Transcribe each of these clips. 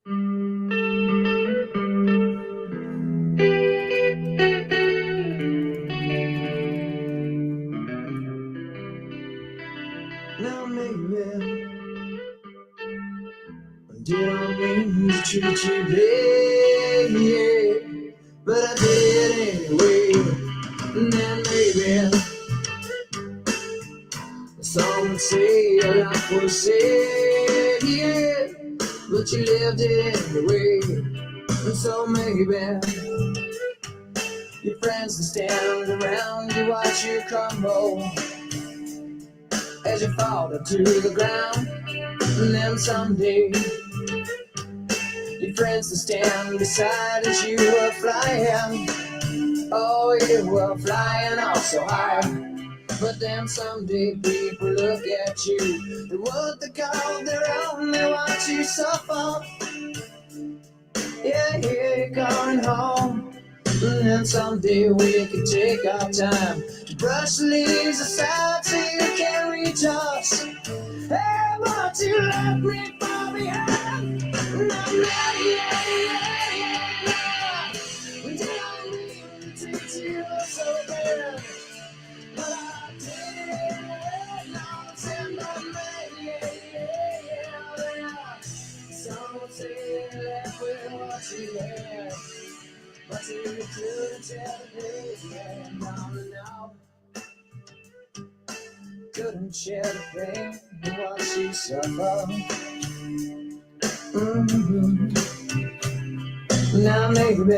Now maybe did I mean to treat you bad, yeah, but I did anyway. And then maybe some would say your life was sad, yeah, but you lived it anyway. And so maybe your friends will stand around you, watch you crumble as you fall to the ground. And then someday your friends will stand beside as you were flying. Oh, you were flying all so high. But then someday people look at you, the what they call their own, they watch you suffer. Yeah, you're going home. And then someday we can take our time to brush the leaves aside so you can reach us. Hey, but you left me far behind. We didn't mean to treat you so bad, but I did. Now it's in yeah. Some say that we're what you had, but you couldn't tell the yeah. No. Couldn't share the pain of what she suffered. Now maybe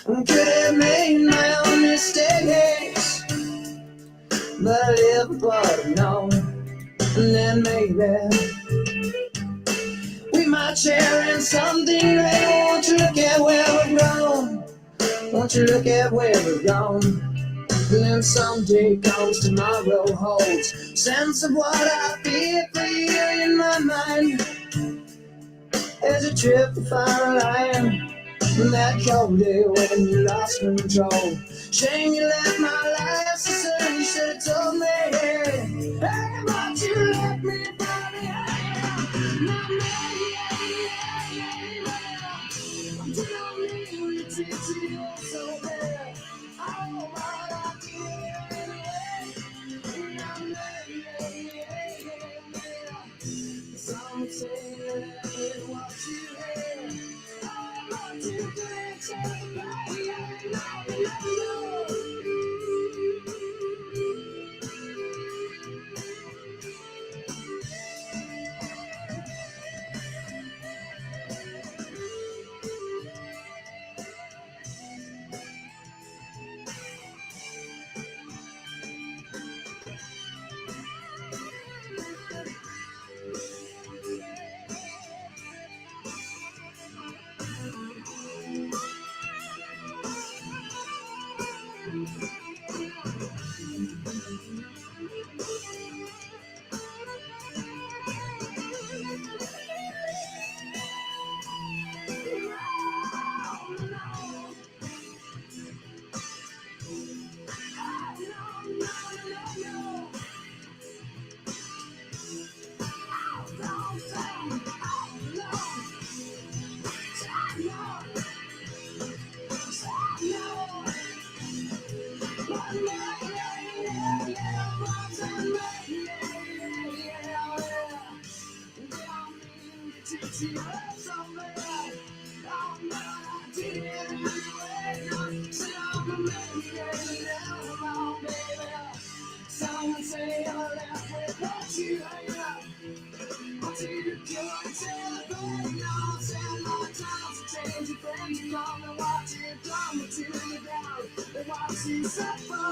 I could have made my own mistakes, but I live but know. And then maybe we might share in something great. Won't you look at where we've grown? Won't you look at where we've gone? And then someday comes tomorrow holds sense of what I feel for you in my mind. As you trip to fire a line from that cold day when you lost control. Shame you left my life so soon, you should have told me. Hey, but you left me far behind. Not me, I'm telling you, you treat you so bad. Oh, but I did anyway. Some say that it was you had. Oh, but you didn't say that. No. Someone say I left with what you had. What did you do until the very now? Send my time to change your friends. You come and watch it come to you down and watch you suffer.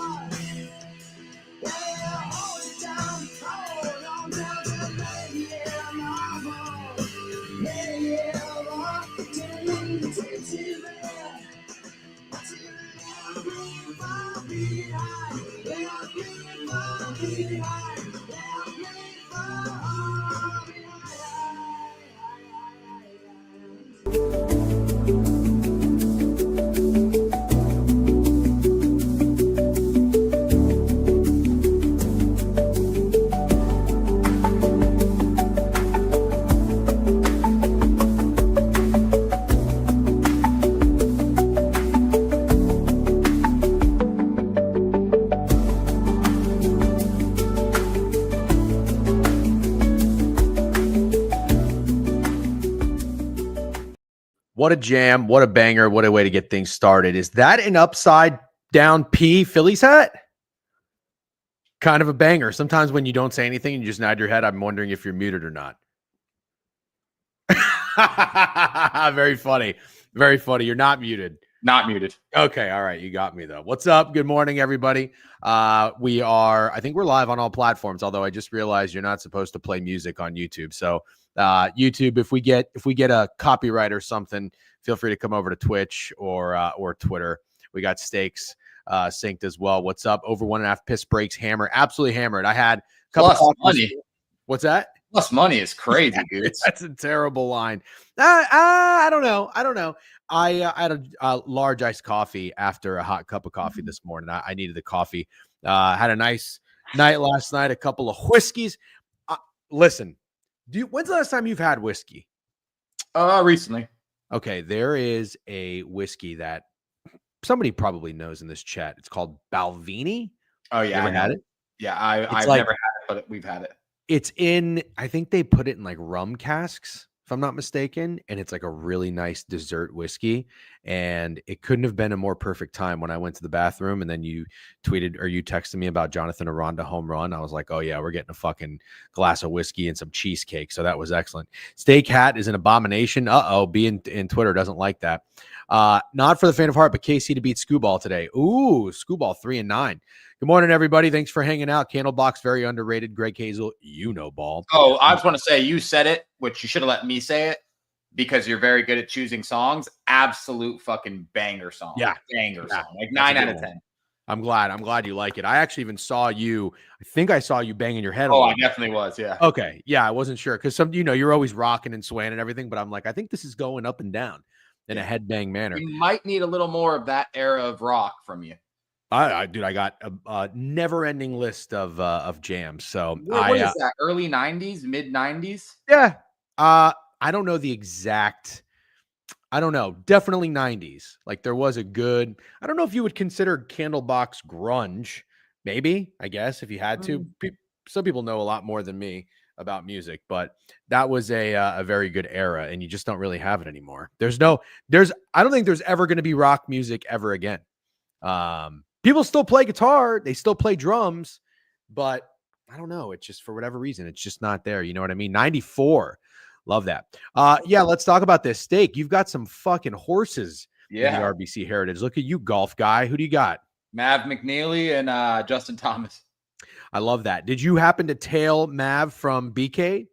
Yeah, hold it down, hold on down to the baby, yeah, I'm on. Yeah, what did you treat you there? What did you leave me far behind? Left me far behind. Left me far behind. What a jam. What a banger. What a way to get things started. Is that an upside down P Phillies hat? Kind of a banger. Sometimes when you don't say anything and you just nod your head, I'm wondering if you're muted or not. Very funny. Very funny. You're not muted. Not muted. Okay. All right. You got me though. What's up? Good morning, everybody. I think we're live on all platforms, although I just realized you're not supposed to play music on YouTube. So YouTube, if we get a copyright or something, feel free to come over to Twitch or Twitter. We got Stakes synced as well. What's up? Over 1.5 piss breaks, hammer, absolutely hammered. I had a couple Plus money. What's that? Plus money is crazy, dude. That's a terrible line. I don't know. I had a large iced coffee after a hot cup of coffee this morning. I needed the coffee. Had a nice night last night, a couple of whiskeys. Listen, when's the last time you've had whiskey? Recently. Okay, there is a whiskey that somebody probably knows in this chat. It's called Balvenie. Oh, yeah. You ever had it? Yeah, I've never had it, but we've had it. It's in, I think they put it in like rum casks, if I'm not mistaken. And it's like a really nice dessert whiskey. And it couldn't have been a more perfect time when I went to the bathroom and then you tweeted or you texted me about Jonathan Aranda home run. I was like, oh yeah, we're getting a fucking glass of whiskey and some cheesecake. So that was excellent. Steak hat is an abomination. Being in Twitter doesn't like that. Not for the faint of heart, but KC to beat Scooball today. Ooh, Scooball 3-9. Good morning, everybody. Thanks for hanging out. Candlebox, very underrated. Greg Hazel, ball. Oh, I just want to say you said it, which you should have let me say it because you're very good at choosing songs. Absolute fucking banger song. Yeah. Banger song. Like 9 out of 10. I'm glad you like it. I actually even saw you. I think I saw you banging your head. Oh, I definitely was. Yeah. Okay. Yeah. I wasn't sure because you're always rocking and swaying and everything, but I'm like, I think this is going up and down in a headbang manner. You might need a little more of that era of rock from you. I got a never-ending list of jams. So what is that? Early 90s, mid 90s? Yeah. I don't know the exact. I don't know. Definitely 90s. Like there was a good. I don't know if you would consider Candlebox grunge. Maybe, I guess, if you had to. Some people know a lot more than me about music, but that was a very good era, and you just don't really have it anymore. I don't think there's ever going to be rock music ever again. People still play guitar, they still play drums, but I don't know. It's just for whatever reason, it's just not there. You know what I mean? 94. Love that. Yeah, let's talk about this. Steak, you've got some fucking horses in the RBC Heritage. Look at you, golf guy. Who do you got? Mav McNeely and Justin Thomas. I love that. Did you happen to tail Mav from BK?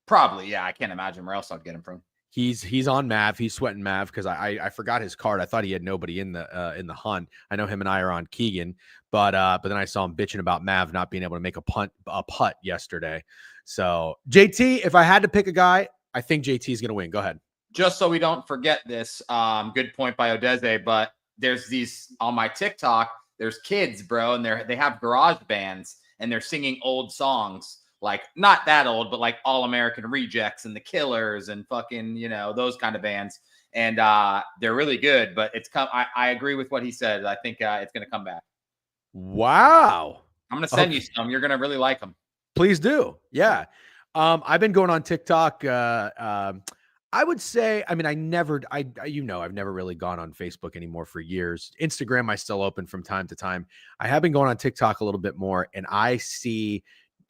Probably, yeah. I can't imagine where else I'd get him from. He's on Mav. He's sweating Mav because I forgot his card. I thought he had nobody in the hunt. I know him and I are on Keegan, but then I saw him bitching about Mav not being able to make a putt yesterday. So JT, if I had to pick a guy, I think JT is going to win. Go ahead. Just so we don't forget this, good point by Odeze. But there's these on my TikTok. There's kids, bro, and they have garage bands and they're singing old songs. Like not that old, but like All American Rejects and the Killers and fucking, those kind of bands. And they're really good, but I agree with what he said. I think it's going to come back. Wow. I'm going to send you some. You're going to really like them. Please do. Yeah. I've been going on TikTok. I would say, I've never really gone on Facebook anymore for years. Instagram, I still open from time to time. I have been going on TikTok a little bit more, and I see,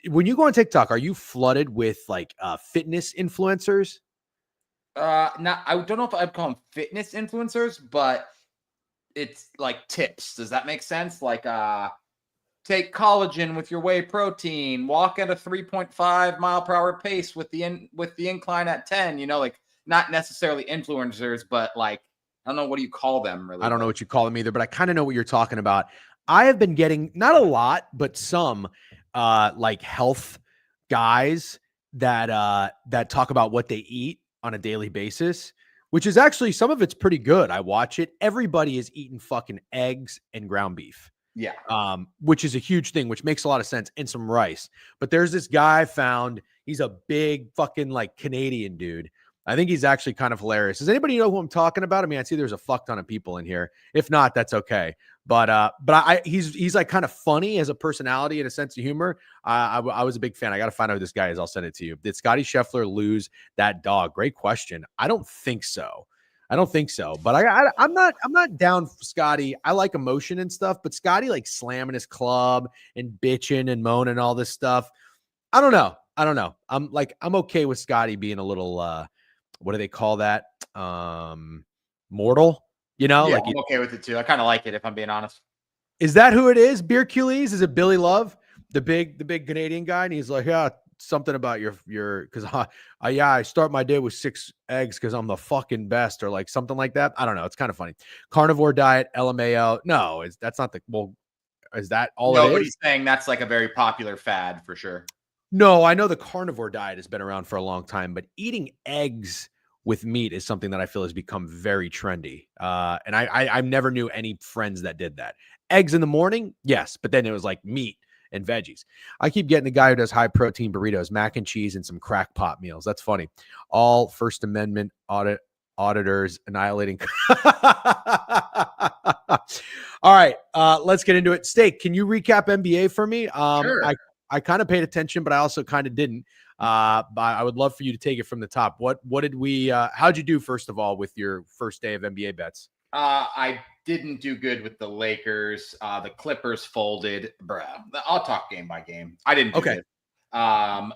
when you go on TikTok, are you flooded with like fitness influencers? Now I don't know if I'd call them fitness influencers, but it's like tips. Does that make sense? Like, take collagen with your whey protein, walk at a 3.5 mile per hour pace with the incline at 10, like not necessarily influencers, but like, I don't know, what do you call them really? I don't know what you call them either, but I kind of know what you're talking about. I have been getting not a lot, but some like health guys that talk about what they eat on a daily basis, which is actually, some of it's pretty good. I watch it. Everybody is eating fucking eggs and ground beef. Yeah. Which is a huge thing, which makes a lot of sense, and some rice. But there's this guy I found, he's a big fucking like Canadian dude. I think he's actually kind of hilarious. Does anybody know who I'm talking about? I mean, I see there's a fuck ton of people in here. If not, that's okay. But he's like kind of funny as a personality and a sense of humor. I was a big fan. I got to find out who this guy is. I'll send it to you. Did Scotty Scheffler lose that dog? Great question. I don't think so. I don't think so. But I'm not down for Scotty. I like emotion and stuff, but Scotty like slamming his club and bitching and moaning and all this stuff. I don't know. I'm okay with Scotty being a little what do they call that? Mortal, Yeah, like I'm okay with it too. I kind of like it if I'm being honest. is that who it is? Beer Culees? Is it Billy Love, the big Canadian guy? And he's like, yeah, something about your because I start my day with 6 eggs because I'm the fucking best, or like something like that. I don't know. It's kind of funny. Carnivore diet, LMAO. No, that's not the well. Is that all it is? Nobody's saying that's like a very popular fad for sure. No, I know the carnivore diet has been around for a long time, but eating eggs with meat is something that I feel has become very trendy. And I never knew any friends that did that. Eggs in the morning, yes, but then it was like meat and veggies. I keep getting the guy who does high protein burritos, mac and cheese, and some crack pot meals. That's funny. All First Amendment auditors annihilating. All right, let's get into it. Steak, can you recap NBA for me? Sure. I kind of paid attention, but I also kind of didn't. But I would love for you to take it from the top. What did we? How'd you do first of all with your first day of NBA bets? I didn't do good with the Lakers. The Clippers folded, bro. I'll talk game by game. I didn't do good. I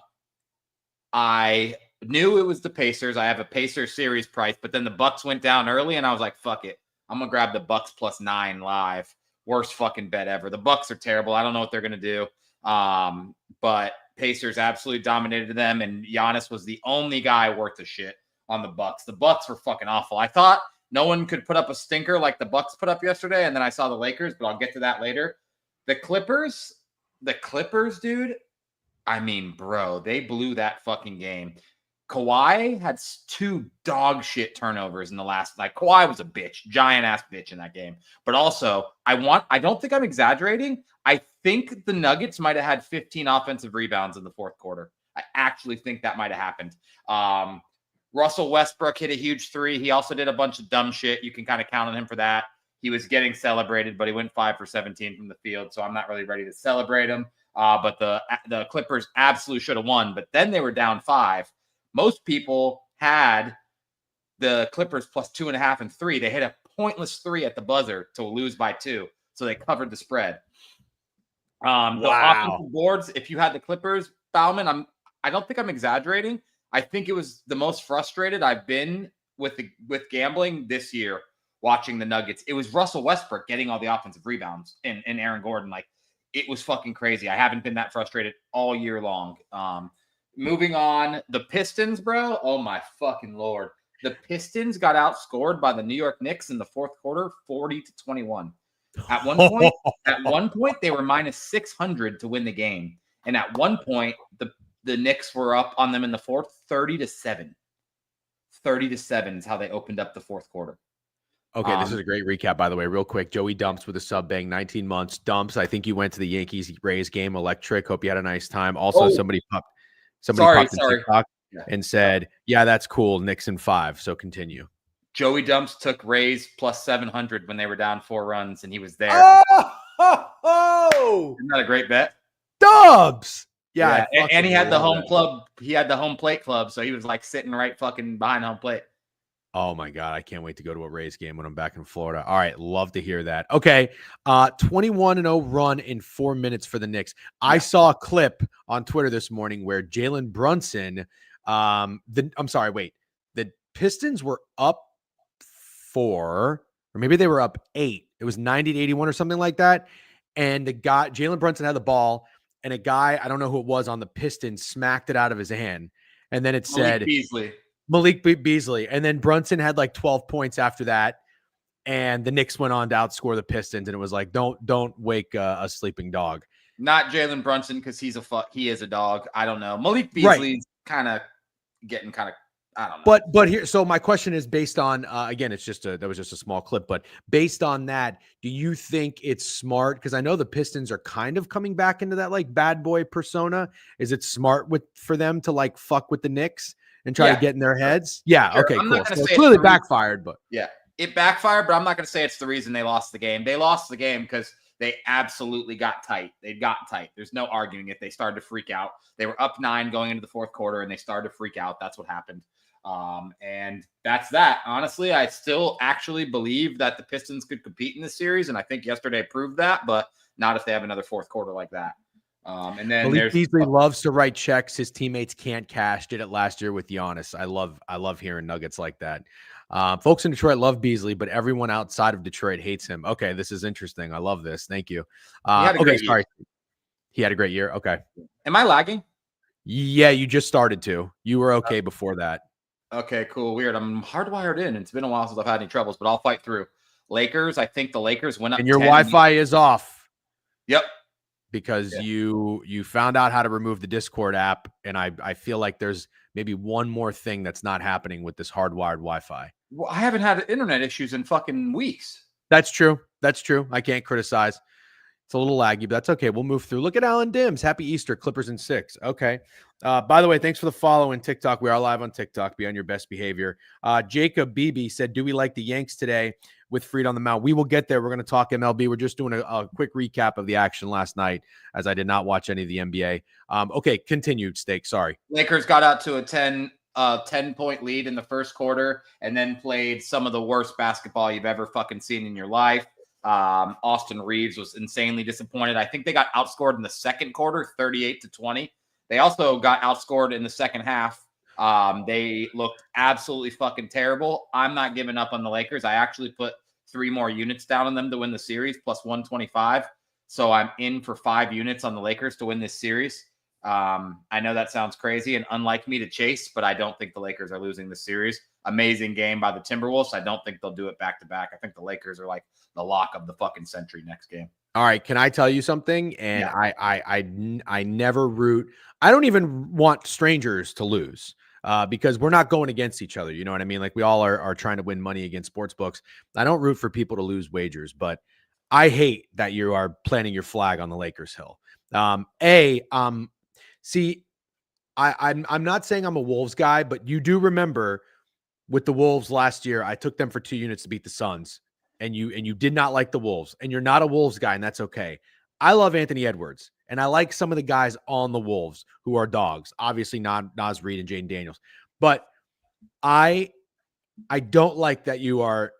knew it was the Pacers. I have a Pacers series price, but then the Bucks went down early, and I was like, "Fuck it, I'm gonna grab the Bucks +9 live." Worst fucking bet ever. The Bucks are terrible. I don't know what they're gonna do. But Pacers absolutely dominated them, and Giannis was the only guy worth a shit on the Bucks. The Bucks were fucking awful. I thought no one could put up a stinker like the Bucks put up yesterday, and then I saw the Lakers, but I'll get to that later. The Clippers, dude. I mean, bro, they blew that fucking game. Kawhi had 2 dog shit turnovers in the last. Like Kawhi was a bitch, giant ass bitch in that game. But also, I don't think I'm exaggerating. I think the Nuggets might have had 15 offensive rebounds in the fourth quarter. I actually think that might have happened. Russell Westbrook hit a huge 3. He also did a bunch of dumb shit. You can kind of count on him for that. He was getting celebrated, but he went 5 for 17 from the field, so I'm not really ready to celebrate him. But the Clippers absolutely should have won, but then they were down 5. Most people had the Clippers +2.5 and 3. They hit a pointless 3 at the buzzer to lose by 2, so they covered the spread. The offensive boards, if you had the Clippers, Bauman, I don't think I'm exaggerating. I think it was the most frustrated I've been with gambling this year watching the Nuggets. It was Russell Westbrook getting all the offensive rebounds and Aaron Gordon. Like, it was fucking crazy. I haven't been that frustrated all year long. Moving on, the Pistons, bro. Oh my fucking Lord. The Pistons got outscored by the New York Knicks in the fourth quarter, 40-21. At one point, they were -600 to win the game. And at one point, the Knicks were up on them in the fourth, 30-7. 30-7 is how they opened up the fourth quarter. Okay, this is a great recap, by the way. Real quick, Joey Dumps with a sub bang, 19 months. Dumps, I think you went to the Yankees-Rays game, electric. Hope you had a nice time. Also, somebody popped in TikTok and said, yeah, that's cool. Knicks in 5. So continue. Joey Dumps took Rays +700 when they were down 4 runs, and he was there. Oh! Isn't that a great bet? Dubs! Yeah. And he had the home club. He had the home plate club, so he was like sitting right fucking behind home plate. Oh my God. I can't wait to go to a Rays game when I'm back in Florida. All right. Love to hear that. Okay. 21-0 run in 4 minutes for the Knicks. I saw a clip on Twitter this morning where Jalen Brunson, the Pistons were up 4, or maybe they were up 8. It was 90-81 or something like that. And the guy, Jalen Brunson, had the ball, and a guy, I don't know who it was, on the Pistons smacked it out of his hand. And then it said Malik Beasley. And then Brunson had like 12 points after that. And the Knicks went on to outscore the Pistons. And it was like, don't wake a sleeping dog. Not Jalen Brunson, because he is a dog. I don't know. Malik Beasley's kind of getting I don't know. But here, so my question is based on, again, that was just a small clip, but based on that, do you think it's smart? Because I know the Pistons are kind of coming back into that like bad boy persona. Is it smart for them to like fuck with the Knicks and try to get in their heads? Yeah. Sure. Okay, cool. So it clearly backfired, but it backfired, but I'm not going to say it's the reason they lost the game. They lost the game because they absolutely got tight. They got tight. There's no arguing it. They started to freak out. They were up 9 going into the fourth quarter, and they started to freak out. That's what happened. And that's that. Honestly, I still actually believe that the Pistons could compete in this series, and I think yesterday proved that, but not if they have another fourth quarter like that. And then Malik there's Beasley loves to write checks his teammates can't cash. Did it last year with Giannis. I love hearing nuggets like that. Folks in Detroit love Beasley, but everyone outside of Detroit hates him. Okay, this is interesting. I love this. Thank you. Okay, sorry. He had a great year. Okay. Am I lagging? Yeah, you just started to. You were okay before that. Okay, cool. Weird. I'm hardwired in. It's been a while since I've had any troubles, but I'll fight through. Lakers. I think the Lakers went up. And your Wi-Fi is off. Yep. Because you found out how to remove the Discord app, and I feel like there's maybe one more thing that's not happening with this hardwired Wi-Fi. Well, I haven't had internet issues in fucking weeks. That's true. That's true. I can't criticize. It's a little laggy, but that's okay. We'll move through. Look at Alan Dims. Happy Easter. Clippers in 6. Okay. By the way, thanks for the follow in TikTok. We are live on TikTok. Be on your best behavior. Jacob Beebe said, do we like the Yanks today with Freed on the mound? We will get there. We're going to talk MLB. We're just doing a quick recap of the action last night, as I did not watch any of the NBA. Okay, continued, Steak. Sorry. Lakers got out to a 10-point lead in the first quarter and then played some of the worst basketball you've ever fucking seen in your life. Austin Reeves was insanely disappointed. I think they got outscored in the second quarter, 38-20. They also got outscored in the second half. They looked absolutely fucking terrible. I'm not giving up on the Lakers. I actually put 3 more units down on them to win the series, plus 125. So I'm in for 5 units on the Lakers to win this series. I know that sounds crazy and unlike me to chase, but I don't think the Lakers are losing the series. Amazing game by the Timberwolves. I don't think they'll do it back to back. I think the Lakers are like the lock of the fucking century next game. All right. Can I tell you something? And yeah. I never root. I don't even want strangers to lose because we're not going against each other. You know what I mean? Like we all are trying to win money against sports books. I don't root for people to lose wagers, but I hate that you are planting your flag on the Lakers hill. See, I'm not saying I'm a Wolves guy, but you do remember with the Wolves last year, I took them for 2 units to beat the Suns, and you did not like the Wolves, and you're not a Wolves guy, and that's okay. I love Anthony Edwards, and I like some of the guys on the Wolves who are dogs. Obviously, not Naz Reid and Jaden Daniels, but I don't like that you are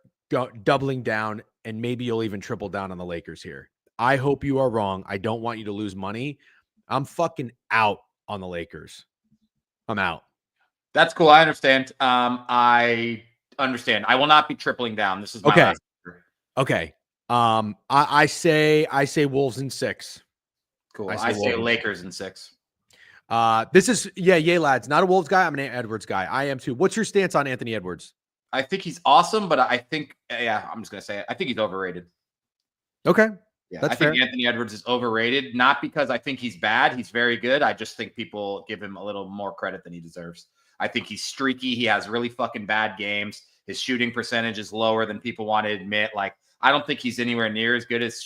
doubling down, and maybe you'll even triple down on the Lakers here. I hope you are wrong. I don't want you to lose money. I'm fucking out on the Lakers. I'm out. That's cool. I understand. I understand. I will not be tripling down. This is my last. Okay. I say Wolves in 6. Cool. I say Lakers in 6. This is yay lads. Not a Wolves guy. I'm an Edwards guy. I am too. What's your stance on Anthony Edwards? I think he's awesome, but I think I'm just gonna say it. I think he's overrated. Okay. Yeah, I think Anthony Edwards is overrated, not because I think he's bad. He's very good. I just think people give him a little more credit than he deserves. I think he's streaky. He has really fucking bad games. His shooting percentage is lower than people want to admit. Like, I don't think he's anywhere near as good as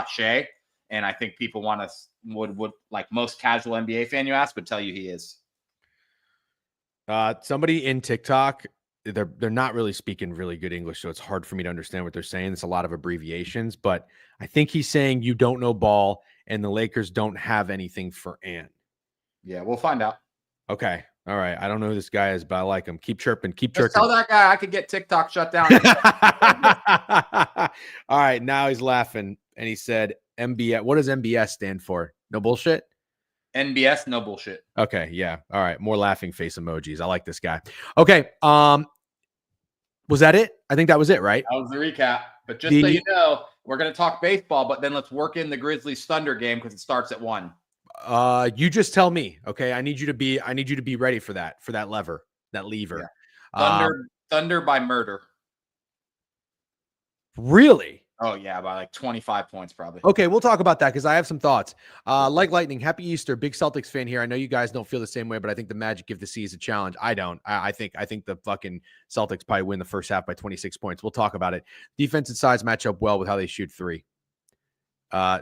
Shea. And I think people would like most casual NBA fan you ask would tell you he is. Somebody in TikTok, they're not really speaking really good English, so it's hard for me to understand what they're saying. It's a lot of abbreviations, but I think he's saying you don't know ball and the Lakers don't have anything for Ant. Yeah, we'll find out. Okay. All right. I don't know who this guy is, but I like him. Keep chirping. Keep Just chirping. tell that guy I could get TikTok shut down. All right. Now he's laughing. And he said, MBS. What does MBS stand for? No bullshit? NBS, no bullshit. Okay. Yeah. All right. More laughing face emojis. I like this guy. Okay. Was that it? I think that was it, right? That was the recap. But just so you know, we're going to talk baseball, but then let's work in the Grizzlies Thunder game because it starts at 1. You just tell me. Okay. I need you to be ready for that lever. Yeah. Thunder by murder. Really? Oh yeah, by like 25 points probably. Okay, we'll talk about that because I have some thoughts. Like lightning, happy Easter. Big Celtics fan here. I know you guys don't feel the same way, but I think the Magic give the C's a challenge. I don't. I think the fucking Celtics probably win the first half by 26 points. We'll talk about it. Defense and size match up well with how they shoot 3.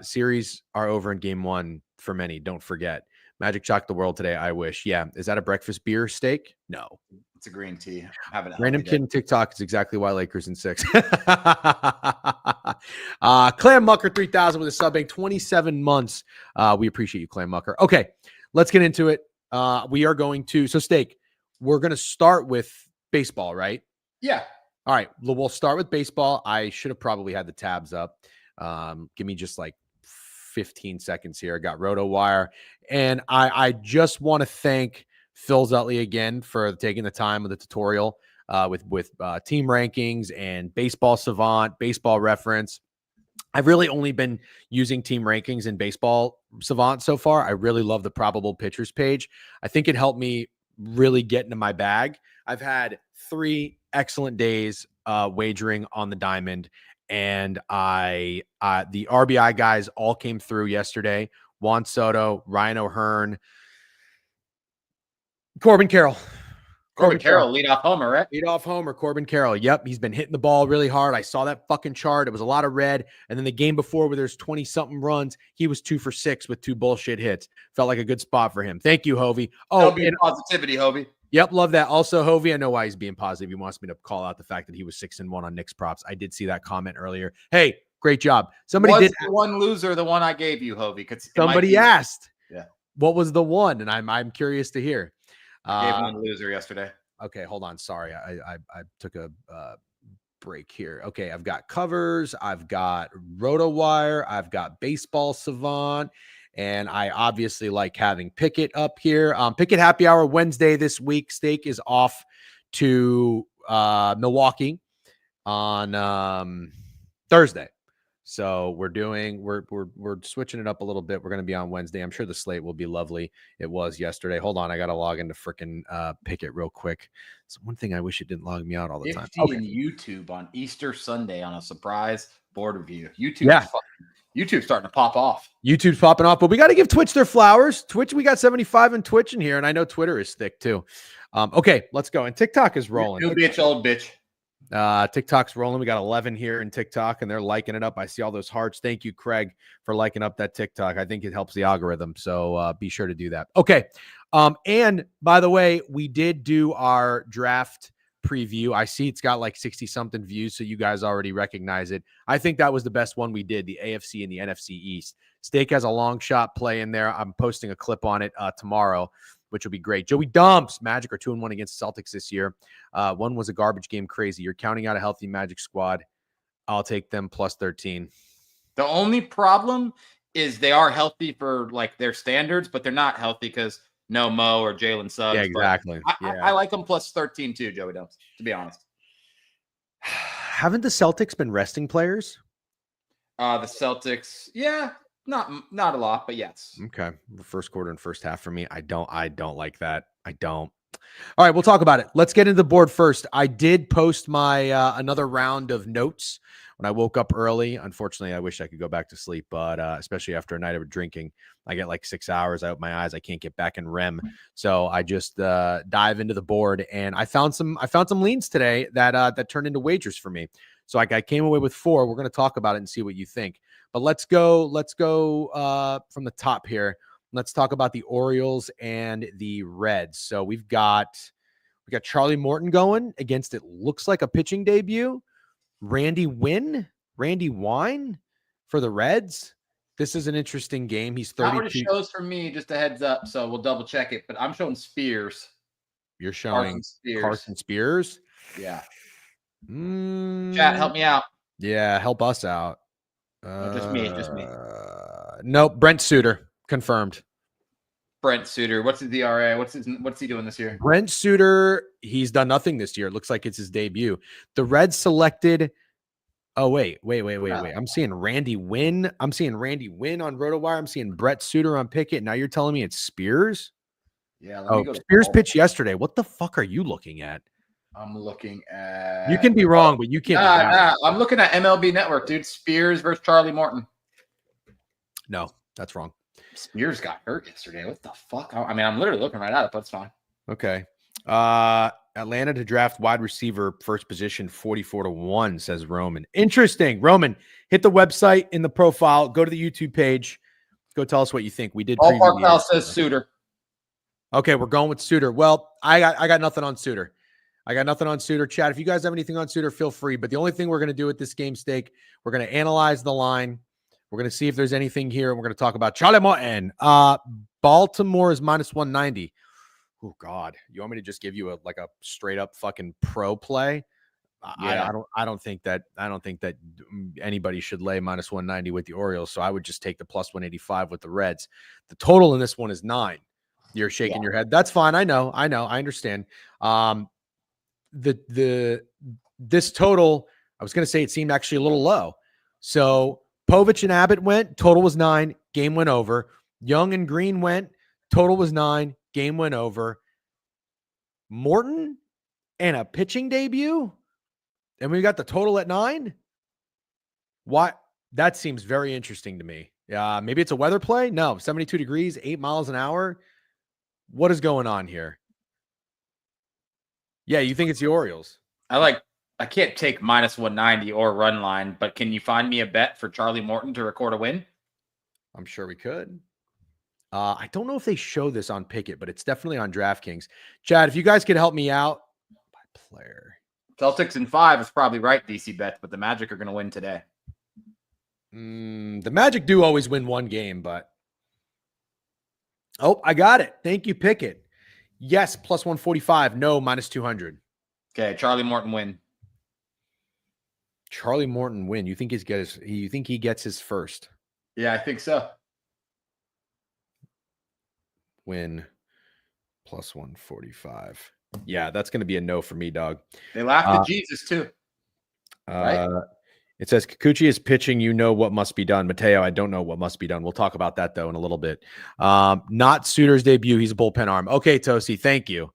Series are over in game 1 for many. Don't forget. Magic shocked the world today. I wish. Yeah. Is that a breakfast beer steak? No. It's a green tea. Random kid in TikTok is exactly why Lakers in 6. Clam Mucker 3000 with a subbing 27 months. We appreciate you, Clam Mucker. Okay, let's get into it. We are going to Steak. we're going to start with baseball, right? Yeah. All right. We'll start with baseball. I should have probably had the tabs up. Give me just like 15 seconds here. I got RotoWire. And I just want to thank Phil Zutley again for taking the time with the tutorial with team rankings and Baseball Savant, Baseball Reference. I've really only been using team rankings in Baseball Savant so far. I really love the probable pitchers page. I think it helped me really get into my bag. I've had 3 excellent days wagering on the diamond, and the RBI guys all came through yesterday. Juan Soto, Ryan O'Hearn, Corbin Carroll. Corbin Carroll, leadoff homer, right? Leadoff homer, Corbin Carroll. Yep, he's been hitting the ball really hard. I saw that fucking chart. It was a lot of red. And then the game before where there's 20-something runs, he was 2 for 6 with 2 bullshit hits. Felt like a good spot for him. Thank you, Hovey. Oh, and positivity, Hovey. Yep, love that. Also, Hovey, I know why he's being positive. He wants me to call out the fact that he was 6-1 on Knicks props. I did see that comment earlier. Hey, great job. Somebody was did the one loser, the one I gave you, Hovey. Somebody asked. Yeah. What was the one? And I'm curious to hear. I gave one loser yesterday. Okay, hold on. Sorry, I took a break here. Okay, I've got covers, I've got RotoWire, I've got Baseball Savant, and I obviously like having Pickett up here. Pickett Happy Hour Wednesday this week. Steak is off to Milwaukee on Thursday. So we're switching it up a little bit. We're going to be on Wednesday. I'm sure the slate will be lovely. It was yesterday. Hold on. I got to log into freaking Pickett real quick. It's one thing I wish it didn't log me out all the time. Okay. YouTube on Easter Sunday on a surprise board review. YouTube's starting to pop off. YouTube's popping off, but we got to give Twitch their flowers. Twitch, we got 75 in Twitch in here, and I know Twitter is thick too. Okay, let's go. And TikTok is rolling. New bitch, old bitch. TikTok's rolling. We got 11 here in TikTok, and they're liking it up. I see all those hearts. Thank you, Craig, for liking up that TikTok. I think it helps the algorithm, so be sure to do that. Okay, and by the way, we did do our draft preview. I see it's got like 60-something views, so you guys already recognize it. I think that was the best one we did, the AFC and the NFC East. Steak has a long shot play in there. I'm posting a clip on it tomorrow, which will be great. Joey Dumps, Magic are 2-1 against Celtics this year. One was a garbage game, crazy. You're counting out a healthy Magic squad. I'll take them plus 13. The only problem is they are healthy for like their standards, but they're not healthy because no Mo or Jalen Suggs. Yeah, exactly. I like them plus 13 too, Joey Dumps, to be honest. Haven't the Celtics been resting players? The Celtics, yeah. Not a lot, but yes. Okay. First quarter and first half for me. I don't like that. I don't. All right, we'll talk about it. Let's get into the board first. I did post my another round of notes when I woke up early. Unfortunately, I wish I could go back to sleep, but especially after a night of drinking, I get like 6 hours. I open my eyes. I can't get back in REM. So I just dive into the board, and I found some leans today that turned into wagers for me. So I came away with 4. We're going to talk about it and see what you think. But let's go from the top here. Let's talk about the Orioles and the Reds. So we got Charlie Morton going against, it looks like a pitching debut, Randy Wine for the Reds. This is an interesting game. He's 32. Not what it shows for me, just a heads up. So we'll double check it. But I'm showing Spears. You're showing Carson Spears. Yeah. Chat, help me out. Yeah, help us out. Just me. Nope. Brent Suter confirmed. Brent Suter. What's his ERA? What's he doing this year? Brent Suter, he's done nothing this year. It looks like it's his debut. The Reds selected. Oh, wait. I'm seeing Randy Wynn. I'm seeing Randy Wynn on RotoWire. I'm seeing Brett Suter on Pickett. Now you're telling me it's Spears? Yeah. Spears pitched yesterday. What the fuck are you looking at? I'm looking at. You can be wrong, but you can't. I'm looking at MLB Network, dude. Spears versus Charlie Morton. No, that's wrong. Spears got hurt yesterday. What the fuck? I mean, I'm literally looking right at it, but it's fine. Okay. Atlanta to draft wide receiver first position 44-1, says Roman. Interesting. Roman, hit the website in the profile. Go to the YouTube page. Go tell us what you think. We did. Ballpark Pal says Suter. Okay, we're going with Suter. Well, I got nothing on Suter. Chat, if you guys have anything on Suter, feel free. But the only thing we're going to do with this game, Steak, we're going to analyze the line. We're going to see if there's anything here. And we're going to talk about Charlie Morton. Baltimore is minus 190. Oh God, you want me to just give you a straight up fucking pro play? Yeah. I don't think that anybody should lay minus 190 with the Orioles. So I would just take the plus 185 with the Reds. The total in this one is 9. You're shaking your head. That's fine. I know. I understand. This total, I was going to say it seemed actually a little low. So Povich and Abbott went, total was 9, game went over. Young and Green went, total was 9, game went over. Morton and a pitching debut, and we got the total at 9. Why? That seems very interesting to me. Maybe it's a weather play. No, 72 degrees, 8 miles an hour. What is going on here? Yeah, you think it's the Orioles? I can't take minus 190 or run line, but can you find me a bet for Charlie Morton to record a win? I'm sure we could. I don't know if they show this on Pickett, but it's definitely on DraftKings. Chad, if you guys could help me out by player. Celtics in 5 is probably right, DC bets, but the Magic are going to win today. The Magic do always win one game, but I got it. Thank you, Pickett. Yes, plus 145. No, minus 200. Okay, Charlie Morton win. Charlie Morton win. You think he gets his first? Yeah, I think so. Win plus 145. Yeah, that's going to be a no for me, dog. They laughed at Jesus too. Right? It says Kikuchi is pitching. You know what must be done. Mateo, I don't know what must be done. We'll talk about that though in a little bit. Not Suter's debut. He's a bullpen arm. Okay, Tosi, thank you.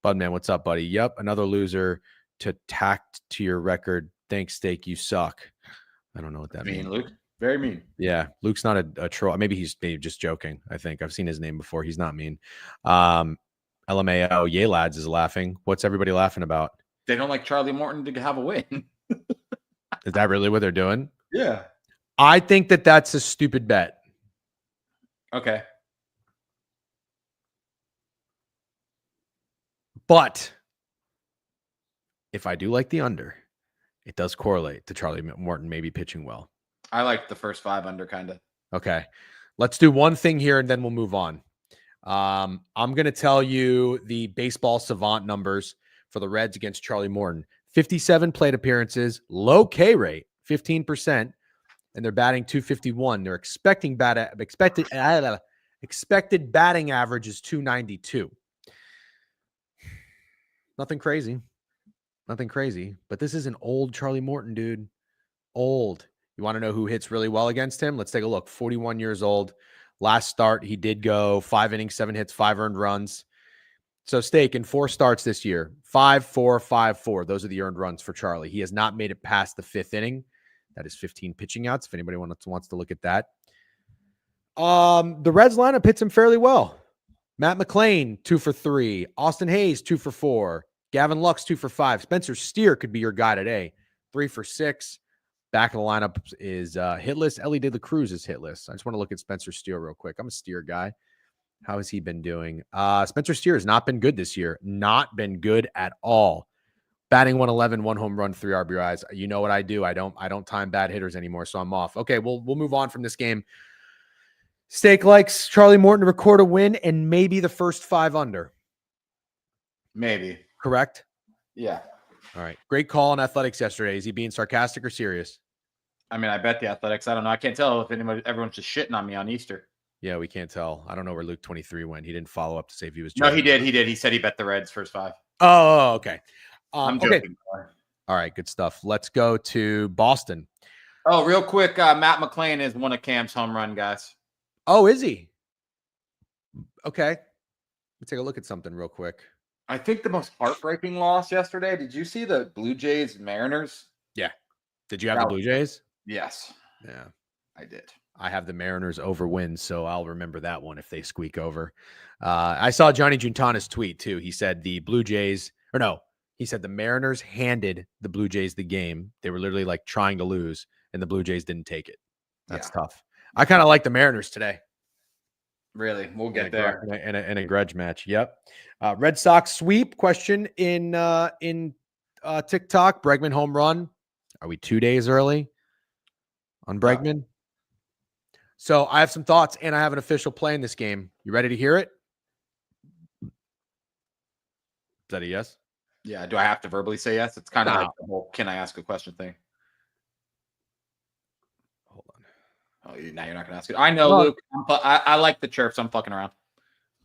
Budman, what's up, buddy? Yep, another loser to tacked to your record. Thanks, Steak. You suck. I don't know what that means. Luke. Very mean. Yeah, Luke's not a troll. Maybe he's just joking. I think I've seen his name before. He's not mean. LMAO, yay lads is laughing. What's everybody laughing about? They don't like Charlie Morton to have a win. Is that really what they're doing? Yeah. I think that that's a stupid bet. Okay. But if I do like the under, it does correlate to Charlie Morton maybe pitching well. I like the first 5 under kind of. Okay. Let's do one thing here and then we'll move on. I'm going to tell you the baseball savant numbers for the Reds against Charlie Morton. 57 plate appearances, low K rate, 15%, and they're batting .251. Their expected batting average is .292. Nothing crazy. But this is an old Charlie Morton, dude. Old. You want to know who hits really well against him? Let's take a look. 41 years old. Last start, he did go 5 innings, 7 hits, 5 earned runs. So Steak in 4 starts this year, 5-4, 5-4. Those are the earned runs for Charlie. He has not made it past the 5th inning. That is 15 pitching outs. If anybody wants to look at that. The Reds lineup hits him fairly well. Matt McClain, 2 for 3. Austin Hayes, 2 for 4. Gavin Lux, 2 for 5. Spencer Steer could be your guy today. 3 for 6. Back of the lineup is hitless. Ellie De La Cruz is hitless. I just want to look at Spencer Steer real quick. I'm a Steer guy. How has he been doing? Spencer Steer has not been good this year. Not been good at all. Batting 111, 1 home run, 3 RBIs. You know what I do? I don't time bad hitters anymore, so I'm off. Okay, we'll move on from this game. Steak likes Charlie Morton to record a win and maybe the first 5 under. Maybe. Correct? Yeah. All right. Great call on Athletics yesterday. Is he being sarcastic or serious? I mean, I bet the Athletics. I don't know. I can't tell if everyone's just shitting on me on Easter. Yeah, we can't tell. I don't know where Luke 23 went. He didn't follow up to say if he was joking. No, he did. He said he bet the Reds first 5. Oh, okay. I'm joking. Okay. All right, good stuff. Let's go to Boston. Oh, real quick, Matt McClain is one of Cam's home run guys. Oh, is he? Okay. Let's take a look at something real quick. I think the most heartbreaking loss yesterday. Did you see the Blue Jays Mariners? Yeah. Did you have the Blue Jays? Yes. Yeah. I did. I have the Mariners over wins, so I'll remember that one if they squeak over. I saw Johnny Giuntana's tweet, too. He said the Blue Jays, or no, he said the Mariners handed the Blue Jays the game. They were literally like trying to lose, and the Blue Jays didn't take it. That's tough. I kind of like the Mariners today. Really? We'll get there. In a grudge match. Yep. Red Sox sweep question in TikTok. Bregman home run. Are we 2 days early on Bregman? So I have some thoughts, and I have an official play in this game. You ready to hear it? 3, 2, 1. Bregman home run. Are we 2 days early on Bregman? So I have some thoughts, and I have an official play in this game. You ready to hear it? 3, 2, 1. Bregman home run. Are we 2 days early on Bregman? So I have some thoughts, and I have an official play in this game. You ready to hear it? that a yes? Yeah. Do I have to verbally say yes? It's kind of No. like the whole "can I ask a question" thing. Hold on. Oh, now you're not gonna ask it. I know, No. Luke. I like the chirps. I'm fucking around.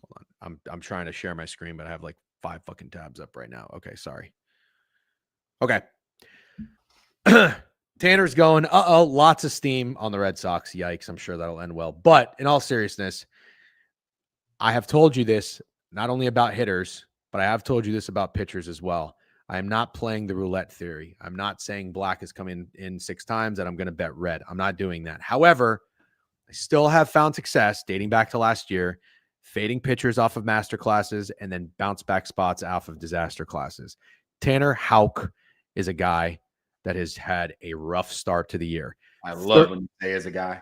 Hold on. I'm trying to share my screen, but I have like 5 fucking tabs up right now. Okay, sorry. Okay. Tanner's going, lots of steam on the Red Sox. Yikes. I'm sure that'll end well. But in all seriousness, I have told you this not only about hitters, but I have told you this about pitchers as well. I am not playing the roulette theory. I'm not saying black is coming in 6 times and I'm going to bet red. I'm not doing that. However, I still have found success dating back to last year, fading pitchers off of master classes and then bounce back spots off of disaster classes. Tanner Houck is a guy that has had a rough start to the year. I love when you say as a guy.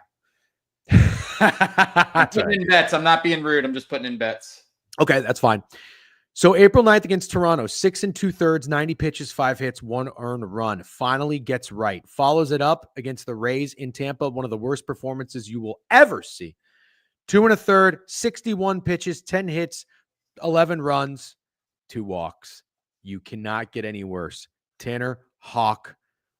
I'm putting in bets. I'm not being rude. I'm just putting in bets. Okay, that's fine. So April 9th against Toronto, 6 2/3, 90 pitches, 5 hits, 1 earned run. Finally gets right. Follows it up against the Rays in Tampa, one of the worst performances you will ever see. 2 1/3, 61 pitches, 10 hits, 11 runs, 2 walks. You cannot get any worse. Tanner Houck,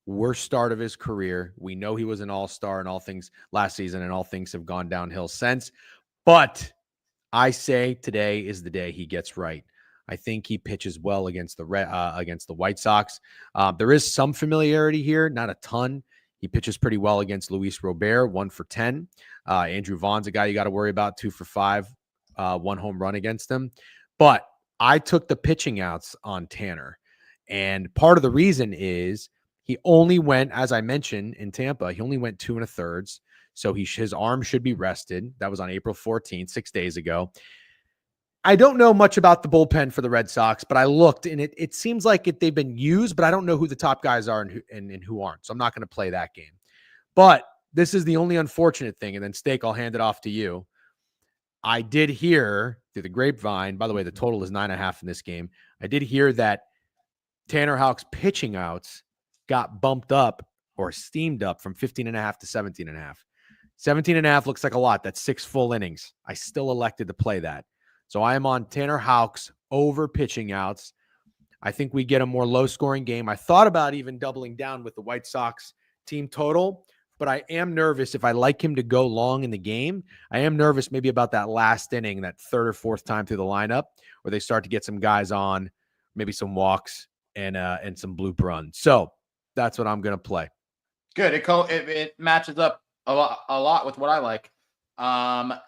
worst start of his career. We know he was an all-star and all things last season, and all things have gone downhill since. But I say today is the day he gets right. I think he pitches well against the White Sox. There is some familiarity here, not a ton. He pitches pretty well against Luis Robert, 1 for 10. Andrew Vaughn's a guy you got to worry about, 2 for 5, 1 home run against him. But I took the pitching outs on Tanner. And part of the reason is he only went, as I mentioned in Tampa, he only went 2 1/3. So his arm should be rested. That was on April 14th, 6 days ago. I don't know much about the bullpen for the Red Sox, but I looked and it seems like they've been used, but I don't know who the top guys are and who aren't. So I'm not going to play that game. But this is the only unfortunate thing. And then Steak, I'll hand it off to you. I did hear through the grapevine, by the way, the total is 9.5 in this game. I did hear that Tanner Houck's pitching outs got bumped up or steamed up from 15.5 to 17.5. 17.5 looks like a lot. That's 6 full innings. I still elected to play that. So I am on Tanner Houck's over pitching outs. I think we get a more low-scoring game. I thought about even doubling down with the White Sox team total, but I am nervous if I like him to go long in the game. I am nervous maybe about that last inning, that 3rd or 4th time through the lineup, where they start to get some guys on, maybe some walks and some bloop runs. So that's what I'm going to play. Good. It matches up a lot with what I like.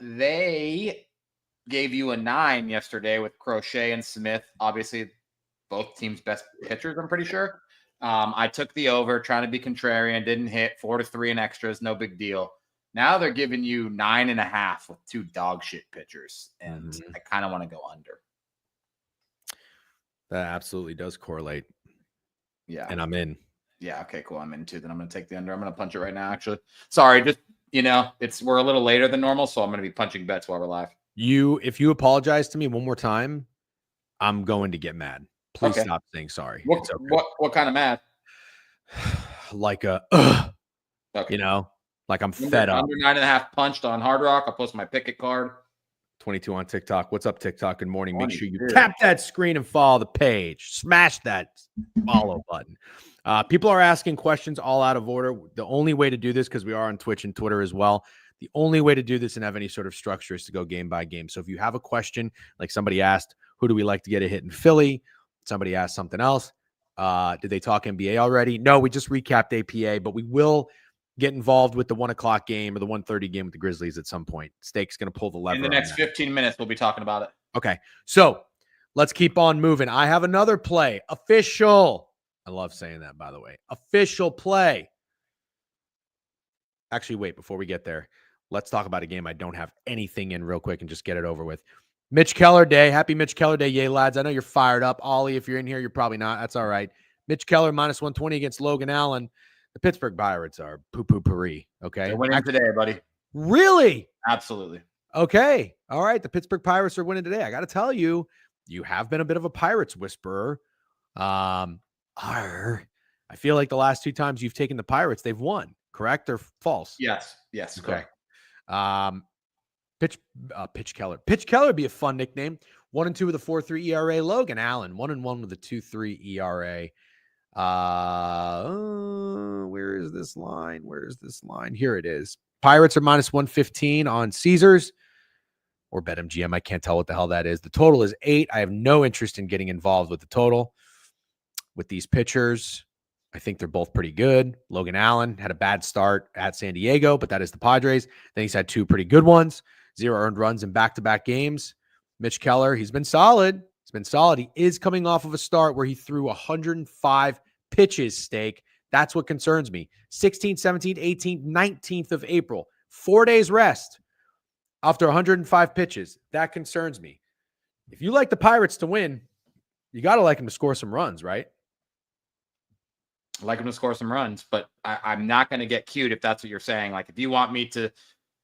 They gave you a 9 yesterday with Crochet and Smith. Obviously, both teams' best pitchers, I'm pretty sure. I took the over, trying to be contrarian, didn't hit. 4-3 in extras, no big deal. Now they're giving you 9.5 with 2 dog shit pitchers, and I kind of want to go under. That absolutely does correlate. Yeah. And I'm in. Yeah, okay, cool. I'm in too. Then I'm going to take the under. I'm going to punch it right now, actually. Sorry, just, we're a little later than normal, so I'm going to be punching bets while we're live. If you apologize to me one more time, I'm going to get mad. Please stop saying sorry. What kind of mad? Like like I'm fed up. Under 9.5 punched on Hard Rock. I'll post my picket card. 22 on TikTok. What's up, TikTok? Good morning. Make sure you tap that screen and follow the page. Smash that follow button. People are asking questions all out of order. The only way to do this, because we are on Twitch and Twitter as well, the only way to do this and have any sort of structure is to go game by game. So if you have a question, like somebody asked, who do we like to get a hit in Philly? Somebody asked something else. Did they talk NBA already? No, we just recapped APA, but we will get involved with the 1:00 game or the 1:30 game with the Grizzlies at some point. Steak's going to pull the lever. In the next 15 minutes, we'll be talking about it. Okay. So let's keep on moving. I have another play. Official. I love saying that, by the way. Official play. Actually, wait, before we get there, let's talk about a game I don't have anything in real quick and just get it over with. Mitch Keller Day. Happy Mitch Keller Day. Yay, lads. I know you're fired up. Ollie, if you're in here, you're probably not. That's all right. Mitch Keller minus 120 against Logan Allen. The Pittsburgh Pirates are poo-poo-pourri, okay? They're winning today, buddy. Really? Absolutely. Okay. All right. The Pittsburgh Pirates are winning today. I got to tell you, you have been a bit of a Pirates whisperer. I feel like the last 2 times you've taken the Pirates, they've won. Correct or false? Yes. Okay. Correct. Pitch Keller. Pitch Keller would be a fun nickname. 1-2 with a 4.3 ERA. Logan Allen, 1-1 with a 2.3 ERA. Where is this line? Where is this line? Here it is. Pirates are -115 on Caesars or BetMGM. I can't tell what the hell that is. The total is 8. I have no interest in getting involved with the total with these pitchers. I think they're both pretty good. Logan Allen had a bad start at San Diego, but that is the Padres. Then he's had 2 pretty good ones, 0 earned runs in back-to-back games. Mitch Keller, he's been solid. He's been solid. He is coming off of a start where he threw 105 pitches, Steak. That's what concerns me. 16th, 17th, 18th, 19th of April. 4 days rest after 105 pitches. That concerns me. If you like the Pirates to win, you got to like them to score some runs, right? I like them to score some runs, but I'm not going to get cute if that's what you're saying. Like, if you want me to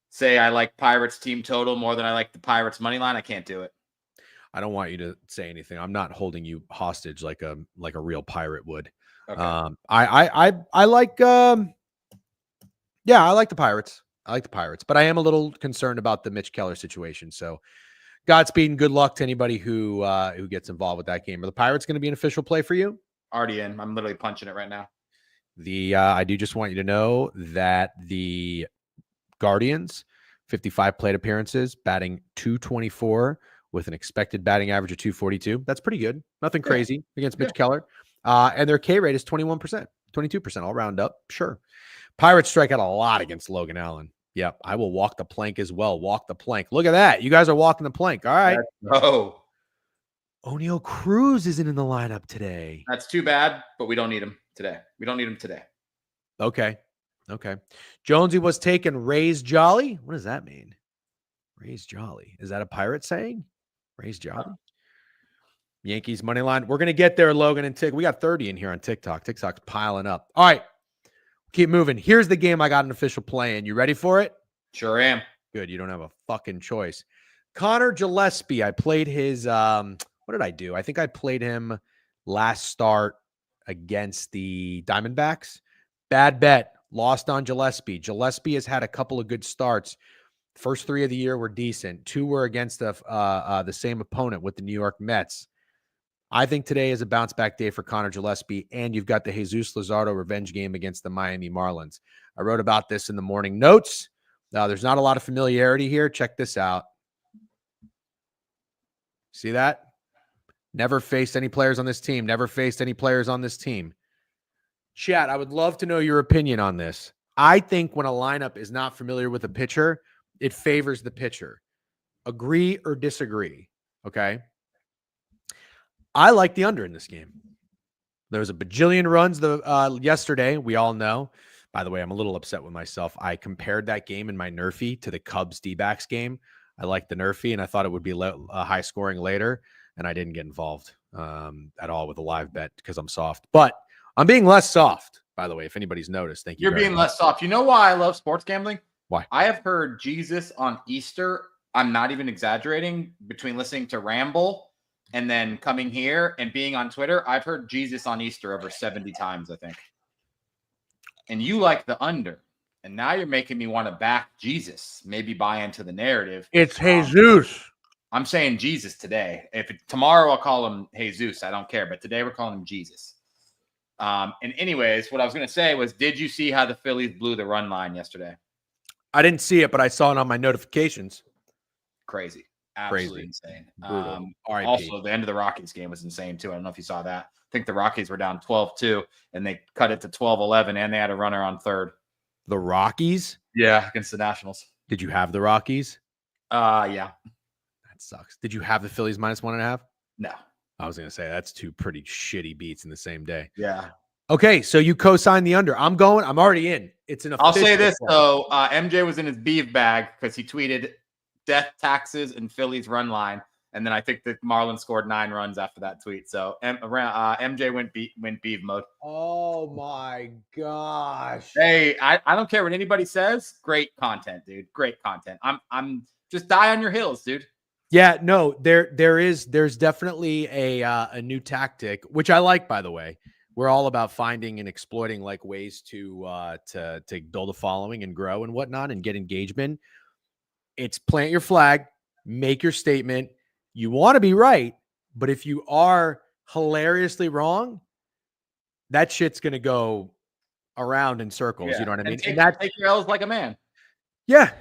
say I like Pirates team total more than I like the Pirates money line, I can't do it. I don't want you to say anything. I'm not holding you hostage like a real pirate would. Okay. I like I like the Pirates. I like the Pirates, but I am a little concerned about the Mitch Keller situation. So Godspeed and good luck to anybody who gets involved with that game. Are the Pirates going to be an official play for you? Already in. I'm literally punching it right now. I do just want you to know that the Guardians, 55 plate appearances, batting .224 with an expected batting average of .242. That's pretty good. Nothing crazy against Mitch Keller. And their K rate is 21%, 22%. I'll round up. Sure. Pirates strike out a lot against Logan Allen. Yep. I will walk the plank as well. Walk the plank. Look at that. You guys are walking the plank. All right. Oh. O'Neal Cruz isn't in the lineup today. That's too bad, but we don't need him today. We don't need him today. Okay. Jonesy was taken. Raised Jolly. What does that mean? Raised Jolly. Is that a pirate saying? Raised Jolly? Yankees money line. We're going to get there, Logan and Tick. We got 30 in here on TikTok. TikTok's piling up. All right. Keep moving. Here's the game I got an official play in. You ready for it? Sure am. Good. You don't have a fucking choice. Connor Gillespie. I played his what did I do? I think I played him last start against the Diamondbacks. Bad bet. Lost on Gillespie. Gillespie has had a couple of good starts. First 3 of the year were decent. 2 were against the same opponent with the New York Mets. I think today is a bounce back day for Connor Gillespie, and you've got the Jesus Luzardo revenge game against the Miami Marlins. I wrote about this in the morning notes. There's not a lot of familiarity here. Check this out. See that? Never faced any players on this team. Never faced any players on this team. Chat, I would love to know your opinion on this. I think when a lineup is not familiar with a pitcher, it favors the pitcher. Agree or disagree? Okay. I like the under in this game. There was a bajillion runs yesterday. We all know. By the way, I'm a little upset with myself. I compared that game in my Nerfy to the Cubs D-backs game. I liked the Nerfy, and I thought it would be high scoring later, and I didn't get involved at all with a live bet because I'm soft. But I'm being less soft, by the way, if anybody's noticed. Thank you. You're being less soft. You know why I love sports gambling? Why? I have heard Jesus on Easter. I'm not even exaggerating. Between listening to Ramble and then coming here and being on Twitter, I've heard Jesus on Easter over 70 times, I think. And you like the under. And now you're making me want to back Jesus, maybe buy into the narrative. It's Jesus. I'm saying Jesus today. Tomorrow I'll call him Jesus. I don't care. But today we're calling him Jesus. And anyways, what I was going to say was, did you see how the Phillies blew the run line yesterday? I didn't see it, but I saw it on my notifications. Crazy. Absolutely insane. Also, the end of the Rockies game was insane, too. I don't know if you saw that. I think the Rockies were down 12-2, and they cut it to 12-11, and they had a runner on third. The Rockies? Yeah, against the Nationals. Did you have the Rockies? Yeah. That sucks. Did you have the Phillies -1.5? No. I was going to say that's 2 pretty shitty beats in the same day. Yeah. Okay, so you co-signed the under. I'm already in. It's an official. I'll say this, though. MJ was in his beef bag because he tweeted death, taxes, and Phillies run line. And then I think the Marlins scored 9 runs after that tweet. So MJ went beef mode. Oh, my gosh. Hey, I don't care what anybody says. Great content, dude. Great content. I'm just die on your heels, dude. Yeah, no, there's definitely a new tactic, which I like, by the way. We're all about finding and exploiting like ways to build a following and grow and whatnot and get engagement. It's plant your flag, make your statement. You want to be right, but if you are hilariously wrong, that shit's going to go around in circles. You know what I mean? Take, And take your L's like a man. yeah.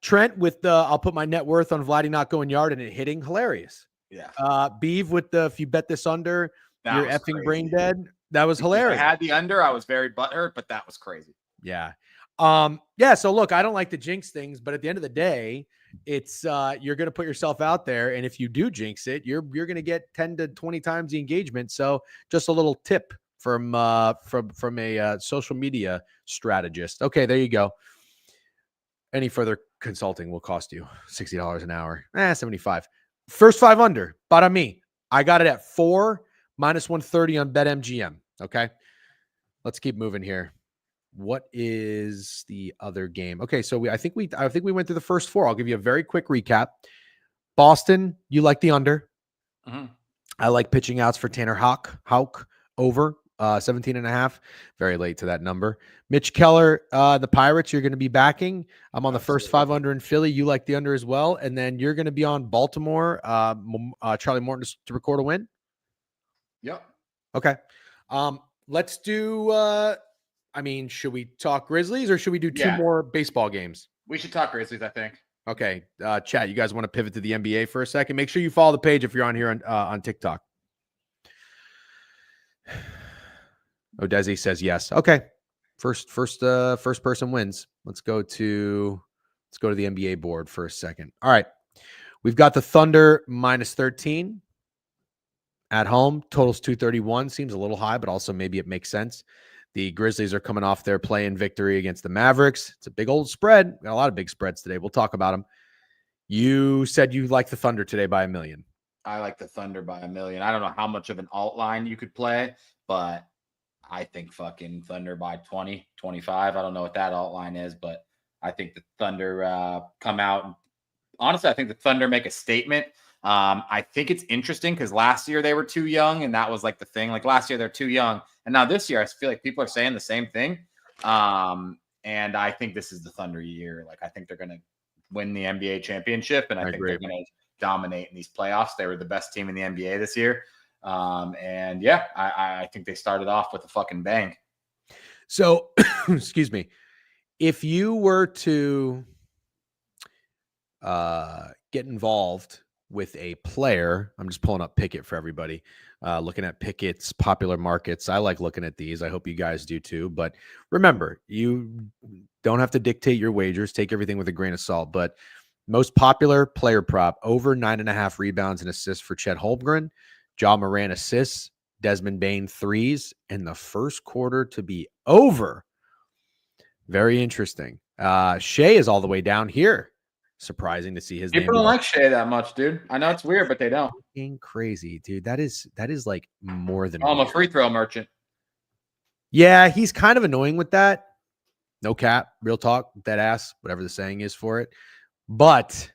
Trent with the I'll put my net worth on Vladdy not going yard and it hitting. Hilarious. Yeah. Beeve with the if you bet this under, you're effing brain dead. That was hilarious. I had the under. I was very butthurt, but that was crazy. Yeah. So look, I don't like to jinx things, but at the end of the day, it's you're gonna put yourself out there, and if you do jinx it, you're gonna get 10 to 20 times the engagement. So just a little tip from a social media strategist. Okay, there you go. Any further consulting will cost you $60 an hour. 75. First 5 under, but on me. I got it at 4 minus 130 on BetMGM. Okay. Let's keep moving here. What is the other game? Okay, so I think we went through the first 4. I'll give you a very quick recap. Boston, you like the under. Mm-hmm. I like pitching outs for Tanner Houck over 17.5. Very late to that number. Mitch Keller, the Pirates, you're going to be backing. I'm on the first 5 under in Philly. You like the under as well. And then you're going to be on Baltimore, Charlie Morton to record a win. Yep. Okay. Let's do, should we talk Grizzlies or should we do 2 more baseball games? We should talk Grizzlies, I think. Okay. Chat, you guys want to pivot to the NBA for a second? Make sure you follow the page if you're on here on TikTok. Odesi says yes. Okay. First person wins. Let's go to the NBA board for a second. All right. We've got the Thunder minus 13 at home. Totals 231. Seems a little high, but also maybe it makes sense. The Grizzlies are coming off their play-in victory against the Mavericks. It's a big old spread. Got a lot of big spreads today. We'll talk about them. You said you like the Thunder today by 1 million. I like the Thunder by 1 million. I don't know how much of an alt line you could play, but I think fucking Thunder by 20, 25. I don't know what that alt line is, but I think the Thunder come out. And honestly, I think the Thunder make a statement. I think it's interesting because last year they were too young, and that was like the thing. Like last year they're too young, and now this year I feel like people are saying the same thing. And I think this is the Thunder year. Like I think they're going to win the NBA championship, and I think they're going to dominate in these playoffs. They were the best team in the NBA this year. And yeah, I think they started off with a fucking bang. So, excuse me. If you were to get involved with a player, I'm just pulling up Pickett for everybody, looking at Pickett's popular markets. I like looking at these. I hope you guys do too. But remember, you don't have to dictate your wagers. Take everything with a grain of salt. But most popular player prop, over 9.5 rebounds and assists for Chet Holmgren. Ja Morant assists, Desmond Bane threes in the first quarter to be over. Very interesting. Shea is all the way down here. Surprising to see his name. People don't like Shea that much, dude. I know it's weird, but they don't. Crazy, dude. That is like more than. I'm a free throw merchant. Yeah, he's kind of annoying with that. No cap, real talk, dead ass, whatever the saying is for it. But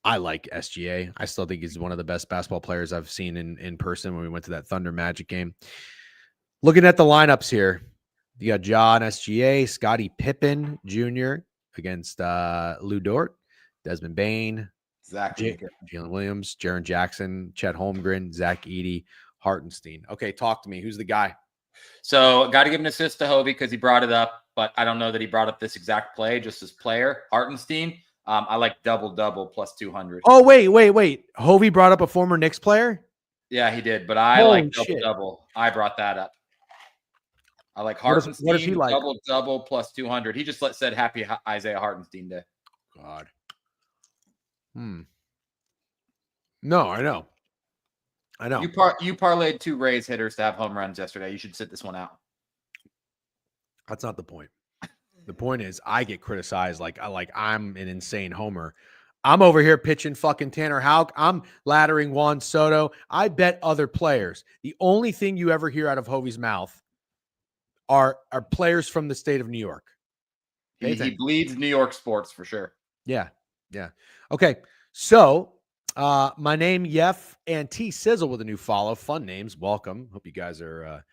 I like SGA. I still think he's one of the best basketball players I've seen in person when we went to that Thunder Magic game. Looking at the lineups here, you got John SGA, Scottie Pippen Jr. against Lou Dort, Desmond Bane, Jalen Williams, Jaren Jackson, Chet Holmgren, Zach Edey, Hartenstein. Okay, talk to me. Who's the guy? So got to give an assist to Hovey because he brought it up, but I don't know that he brought up this exact play, just as player. Hartenstein. I like double plus 200. Oh, wait. Hovey brought up a former Knicks player? Yeah, he did, but I like double. I brought that up. I like Hartenstein. What does he like? Double plus 200. He just said happy Isaiah Hartenstein Day. God. No, I know. You parlayed 2 Rays hitters to have home runs yesterday. You should sit this one out. That's not the point. The point is I get criticized like I'm an insane homer. I'm over here pitching fucking Tanner Houck. I'm laddering Juan Soto. I bet other players. The only thing you ever hear out of Hovey's mouth are players from the state of New York. He bleeds New York sports for sure. Yeah. Okay. So my name, Yef, and T Sizzle with a new follow. Fun names. Welcome. Hope you guys are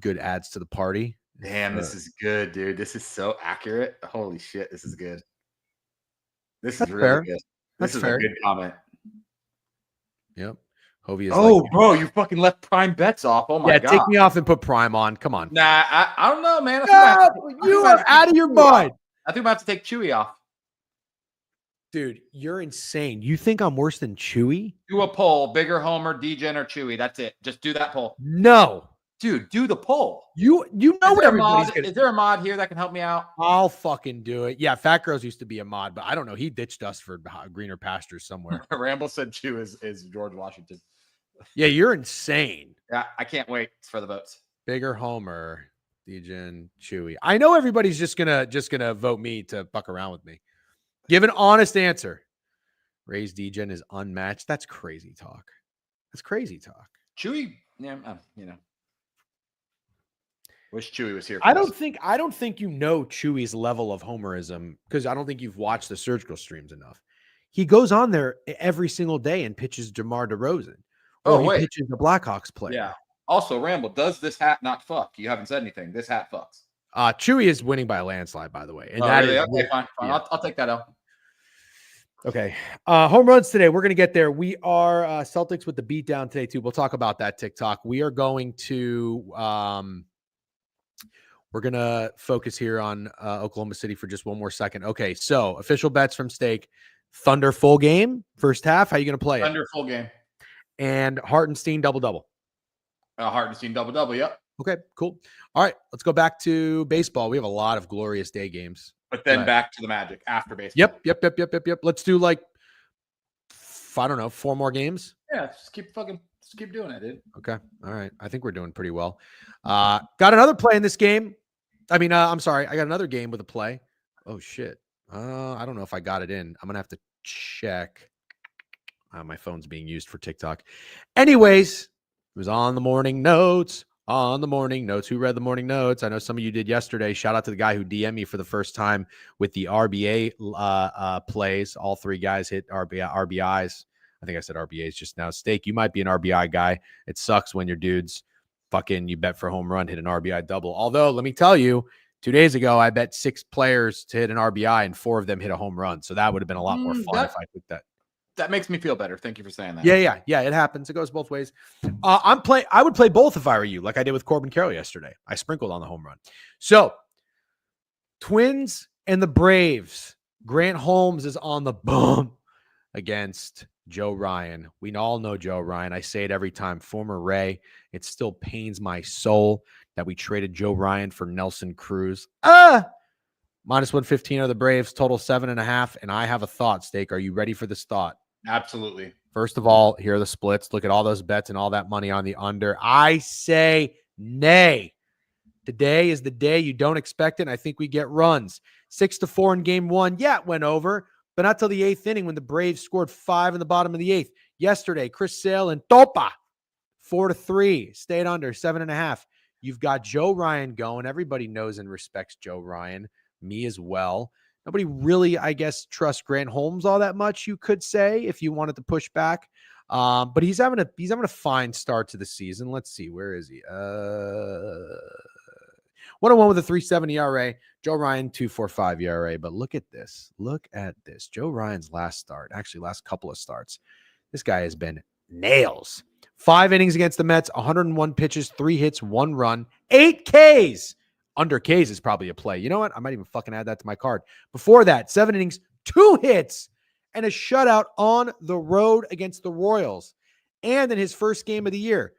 good adds to the party. Damn, this is good, dude. This is so accurate. Holy shit, this is good. This is really good. That's This is fair. a good comment. Yep. Hovey is Oh, like, bro, you fucking left prime bets off. Oh my yeah, god. take me off and put Prime on. Come on. Nah, I don't know, man. You are out of your mind. I think I have to take Chewy off. Dude, you're insane. You think I'm worse than Chewy? Do a poll. Bigger Homer, Degen, or Chewy. That's it. Just do that poll. No. Dude, do the poll. You know what everybody's going to. Is there a mod here that can help me out? I'll fucking do it. Yeah, Fat Girls used to be a mod, but I don't know. He ditched us for greener pastures somewhere. Ramble said Chew is George Washington. Yeah, you're insane. Yeah, I can't wait for the votes. Bigger Homer, Degen, Chewy. I know everybody's just gonna vote me to fuck around with me. Give an honest answer. Ray's Degen is unmatched. That's crazy talk. That's crazy talk. Chewy, yeah, wish Chewy was here. I don't think you know Chewy's level of homerism because I don't think you've watched the surgical streams enough. He goes on there every single day and pitches DeMar DeRozan. Or he pitches the Blackhawks player. Yeah. Also, Ramble, does this hat not fuck? You haven't said anything. This hat fucks. Chewy is winning by a landslide, by the way. And really? Okay, fine. Yeah. I'll take that out. Okay. Home runs today. We're going to get there. We are Celtics with the beatdown today, too. We'll talk about that TikTok. We are going to we're going to focus here on Oklahoma City for just one more second. Okay. So official bets from Steak. Thunder full game, first half. How are you going to play it? Thunder full game. And Hartenstein double-double. Hartenstein double-double, yep. Okay, cool. All right, let's go back to baseball. We have a lot of glorious day games. But then back to the Magic after baseball. Yep. Let's do like, I don't know, 4 more games. Yeah, just keep doing it, dude. Okay, all right. I think we're doing pretty well. Got another play in this game. I'm sorry. I got another game with a play. Oh, shit. I don't know if I got it in. I'm going to have to check. My phone's being used for TikTok. Anyways, it was on the morning notes. Who read the morning notes? I know some of you did yesterday. Shout out to the guy who DM'd me for the first time with the RBA plays. All 3 guys hit RBIs. I think I said RBAs just now. Steak, you might be an RBI guy. It sucks when your dudes you bet for home run, hit an RBI double. Although, let me tell you, 2 days ago, I bet 6 players to hit an RBI and 4 of them hit a home run. So that would have been a lot more fun if I took that. That makes me feel better. Thank you for saying that. Yeah. It happens. It goes both ways. I would play both if I were you, like I did with Corbin Carroll yesterday. I sprinkled on the home run. So, Twins and the Braves. Grant Holmes is on the bump against Joe Ryan. We all know Joe Ryan. I say it every time. Former Ray. It still pains my soul that we traded Joe Ryan for Nelson Cruz. Minus 115 are the Braves. Total 7.5. And I have a thought, Steak. Are you ready for this thought? Absolutely. First of all, here are the splits. Look at all those bets and all that money on the under. I say nay. Today is the day you don't expect it, and I think we get runs. 6-4 in game 1. Yeah, it went over, but not till the 8th inning when the Braves scored 5 in the bottom of the 8th. Yesterday, Chris Sale and Topa, 4-3. Stayed under, 7.5. You've got Joe Ryan going. Everybody knows and respects Joe Ryan. Me as well. Nobody really, I guess, trusts Grant Holmes all that much, you could say, if you wanted to push back. But he's having a fine start to the season. Let's see. Where is he? 101 with a 3.70 ERA. Joe Ryan, 2.45 ERA. But look at this. Joe Ryan's last couple of starts. This guy has been nails. 5 innings against the Mets, 101 pitches, 3 hits, 1 run, 8 Ks. Under Ks is probably a play. You know what? I might even fucking add that to my card. Before that, 7 innings, 2 hits, and a shutout on the road against the Royals. And in his first game of the year,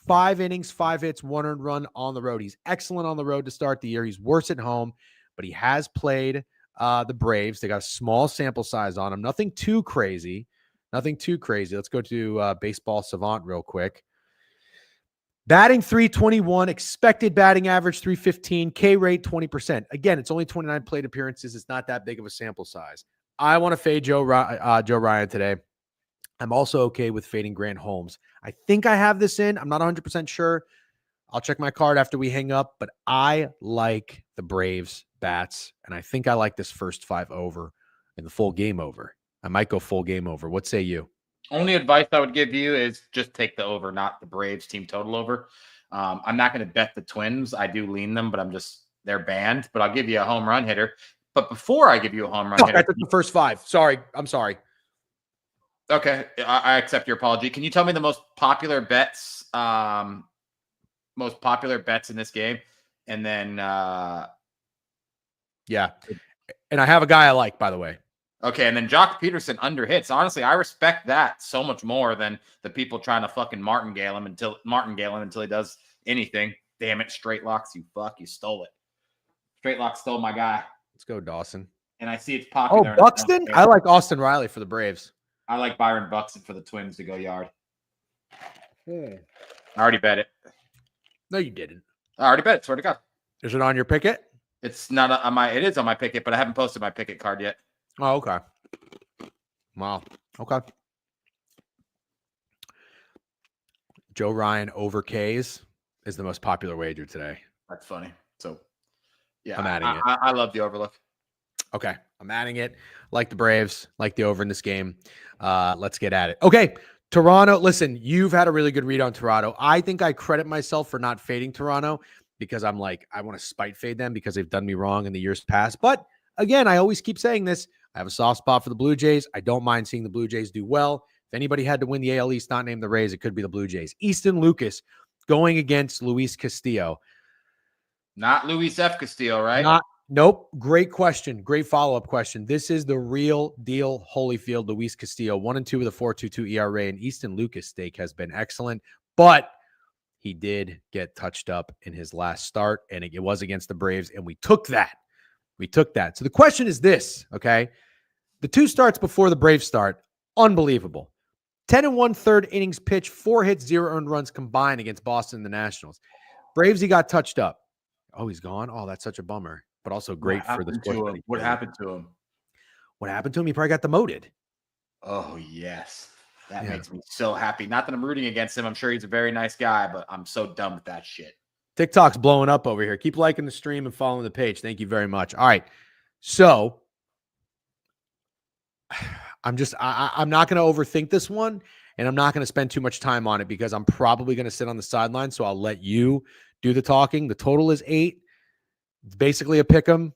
5 innings, 5 hits, 1 earned run on the road. He's excellent on the road to start the year. He's worse at home, but he has played the Braves. They got a small sample size on him. Nothing too crazy. Let's go to Baseball Savant real quick. Batting 321, expected batting average 315, K rate 20%. Again, it's only 29 plate appearances. It's not that big of a sample size. I want to fade Joe Ryan today. I'm also okay with fading Grant Holmes. I think I have this in. I'm not 100% sure. I'll check my card after we hang up, but I like the Braves bats, and I think I like this first 5 over and the full game over. I might go full game over. What say you? Only advice I would give you is just take the over, not the Braves team total over. I'm not going to bet the Twins. I do lean them, but they're banned. But I'll give you a home run hitter. But before I give you a home run hitter, I took the first 5. Sorry. I'm sorry. Okay, I accept your apology. Can you tell me the most popular bets? Most popular bets in this game, and then Yeah. And I have a guy I like, by the way. okay, and then Jock Peterson under hits. Honestly, I respect that so much more than the people trying to fucking martingale him until he does anything. Damn it, straight locks, you fuck, you stole it. Straight lock stole my guy, Let's go, Dawson. and I see it's Oh, popular. Buxton? I like Austin Riley for the Braves. I like Byron Buxton for the Twins to go yard. Hmm. I already bet it. No, you didn't. I already bet it. Swear to God. Is it on your picket? It's not on my. It is on my picket, but I haven't posted my picket card yet. Oh, okay. Wow. Okay. Joe Ryan over K's is the most popular wager today. That's funny. So, yeah, I'm adding it. I love the overlook. Okay. I'm adding it. Like the Braves, like the over in this game. Let's get at it. Okay. Toronto. Listen, you've had a really good read on Toronto. I think I credit myself for not fading Toronto because I'm like, I want to spite fade them because they've done me wrong in the years past. But again, I always keep saying this. I have a soft spot for the Blue Jays. I don't mind seeing the Blue Jays do well. If anybody had to win the AL East, not named the Rays, it could be the Blue Jays. Easton Lucas going against Luis Castillo. Not Luis F. Castillo, right? Nope. Great question. Great follow-up question. This is the real deal Holyfield, Luis Castillo, 1-2 with a 4.22 ERA, and Easton Lucas' stake has been excellent, but he did get touched up in his last start, and it was against the Braves, and we took that. So the question is this, okay? The 2 starts before the Braves start, unbelievable. 10 1/3 innings pitched, 4 hits, 0 earned runs combined against Boston and the Nationals. Braves, he got touched up. Oh, he's gone? Oh, that's such a bummer, but also great for the sports. What happened to him? What happened to him? He probably got demoted. Oh, yes. That makes me so happy. Not that I'm rooting against him. I'm sure he's a very nice guy, but I'm so done with that shit. TikTok's blowing up over here. Keep liking the stream and following the page. Thank you very much. All right. So I'm not going to overthink this one, and I'm not going to spend too much time on it because I'm probably going to sit on the sideline. So I'll let you do the talking. The total is 8. It's basically a pick 'em.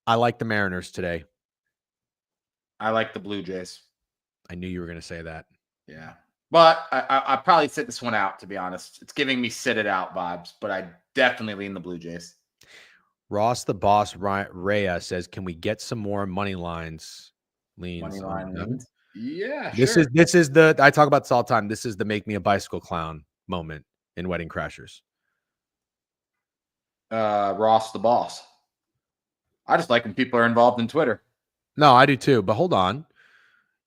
I like the Mariners today. I like the Blue Jays. I knew you were going to say that. Yeah. But I probably sit this one out, to be honest. It's giving me sit it out vibes, but I definitely lean the Blue Jays. Ross the Boss Rhea says, can we get some more money lines? Money line leans? Yeah, This is the, I talk about this all the time. This is the make me a bicycle clown moment in Wedding Crashers. Ross the Boss. I just like when people are involved in Twitter. No, I do too. But hold on.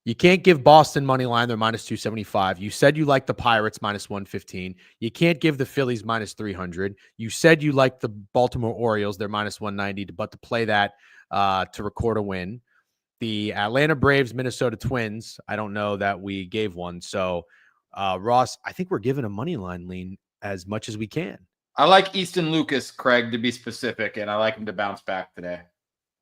You can't give Boston money line. They're minus 275. You said you like the Pirates minus 115. You can't give the Phillies minus 300. You said you like the Baltimore Orioles. They're minus 190, but to play that to record a win. The Atlanta Braves, Minnesota Twins. I don't know that we gave one. So, Ross, I think we're giving a money line lean as much as we can. I like Easton Lucas, Craig, to be specific, and I like him to bounce back today.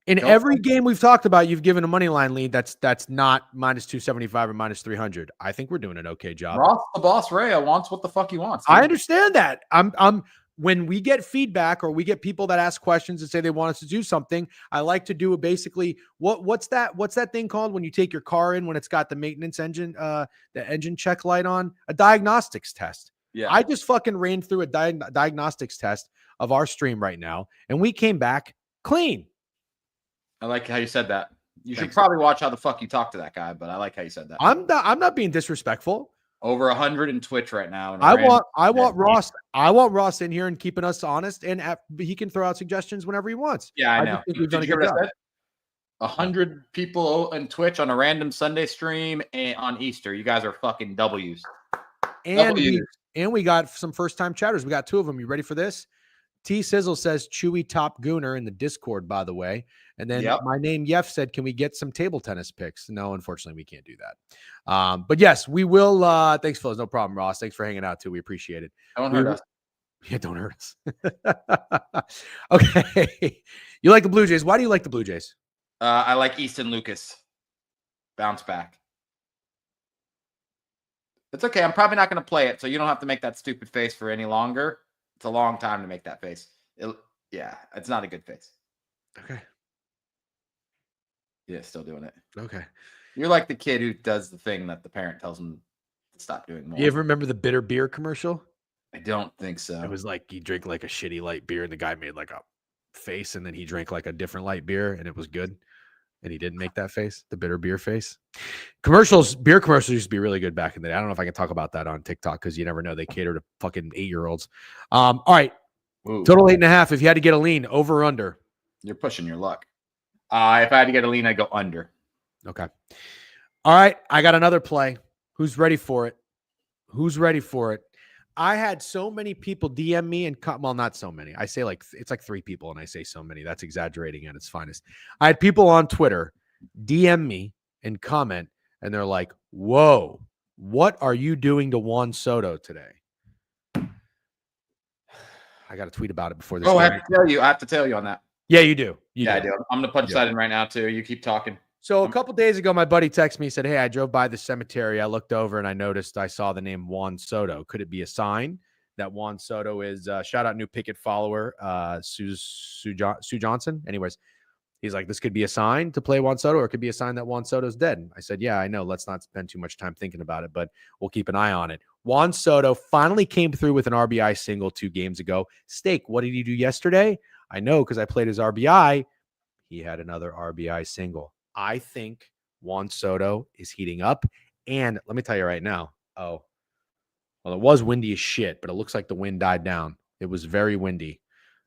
In every game we've talked about, you've given a money line lead that's not minus 275 or minus 300. I think we're doing an okay job. Ross the Boss Ray wants what the fuck he wants. I understand that. I'm when we get feedback or we get people that ask questions and say they want us to do something, I like to do a basically what's that thing called when you take your car in when it's got the maintenance engine, the engine check light on? A diagnostics test. Yeah. I just fucking ran through a diagnostics test of our stream right now, and we came back clean. I like how you said that. You should probably watch how the fuck you talk to that guy, but I like how you said that. I'm not being disrespectful. Over 100 in Twitch right now. I want Ross in here and keeping us honest, and he can throw out suggestions whenever he wants. Yeah, I know. Just think we've done a good job. 100 people on Twitch on a random Sunday stream and on Easter. You guys are fucking W's. And we got some first-time chatters. We got 2 of them. You ready for this? T Sizzle says Chewy Top Gooner in the Discord, by the way. And then my name Yef said, can we get some table tennis picks? No, unfortunately, we can't do that. But yes, we will. Thanks, fellas. No problem, Ross. Thanks for hanging out too. We appreciate it. Don't hurt us. Yeah, don't hurt us. Okay. You like the Blue Jays. Why do you like the Blue Jays? I like Easton Lucas. Bounce back. It's okay. I'm probably not going to play it, so you don't have to make that stupid face for any longer. It's a long time to make that face. It's not a good face. Okay. Yeah, still doing it. Okay. You're like the kid who does the thing that the parent tells him to stop doing more. You ever remember the bitter beer commercial? I don't think so. It was like you drink like a shitty light beer, and the guy made like a face, and then he drank like a different light beer, and it was good. And he didn't make that face, the bitter beer face. Beer commercials used to be really good back in the day. I don't know if I can talk about that on TikTok because you never know. They cater to fucking 8-year-olds. All right. Ooh, Total 8.5. If you had to get a lean, over or under? you're pushing your luck. If I had to get a lean, I'd go under. Okay. All right. I got another play. Who's ready for it? Who's ready for it? I had so many people DM me and well, not so many. I say like it's like 3 people, and I say so many. That's exaggerating at its finest. I had people on Twitter DM me and comment, and they're like, "Whoa, what are you doing to Juan Soto today?" I got to tweet about it before this. Oh, I have to tell you on that. Yeah, you do. I do. I'm gonna punch that in right now too. You keep talking. So a couple days ago, my buddy texted me, said, "Hey, I drove by the cemetery. I looked over and I saw the name Juan Soto. Could it be a sign that Juan Soto is shout out new Pickett follower, Sue Johnson?" Anyways, he's like, "This could be a sign to play Juan Soto, or it could be a sign that Juan Soto's dead." I said, "Yeah, I know. Let's not spend too much time thinking about it, but we'll keep an eye on it." Juan Soto finally came through with an RBI single 2 games ago. Steak, what did he do yesterday? I know because I played his RBI. He had another RBI single. I think Juan Soto is heating up. And let me tell you right now. Oh, well, it was windy as shit, but it looks like the wind died down. It was very windy.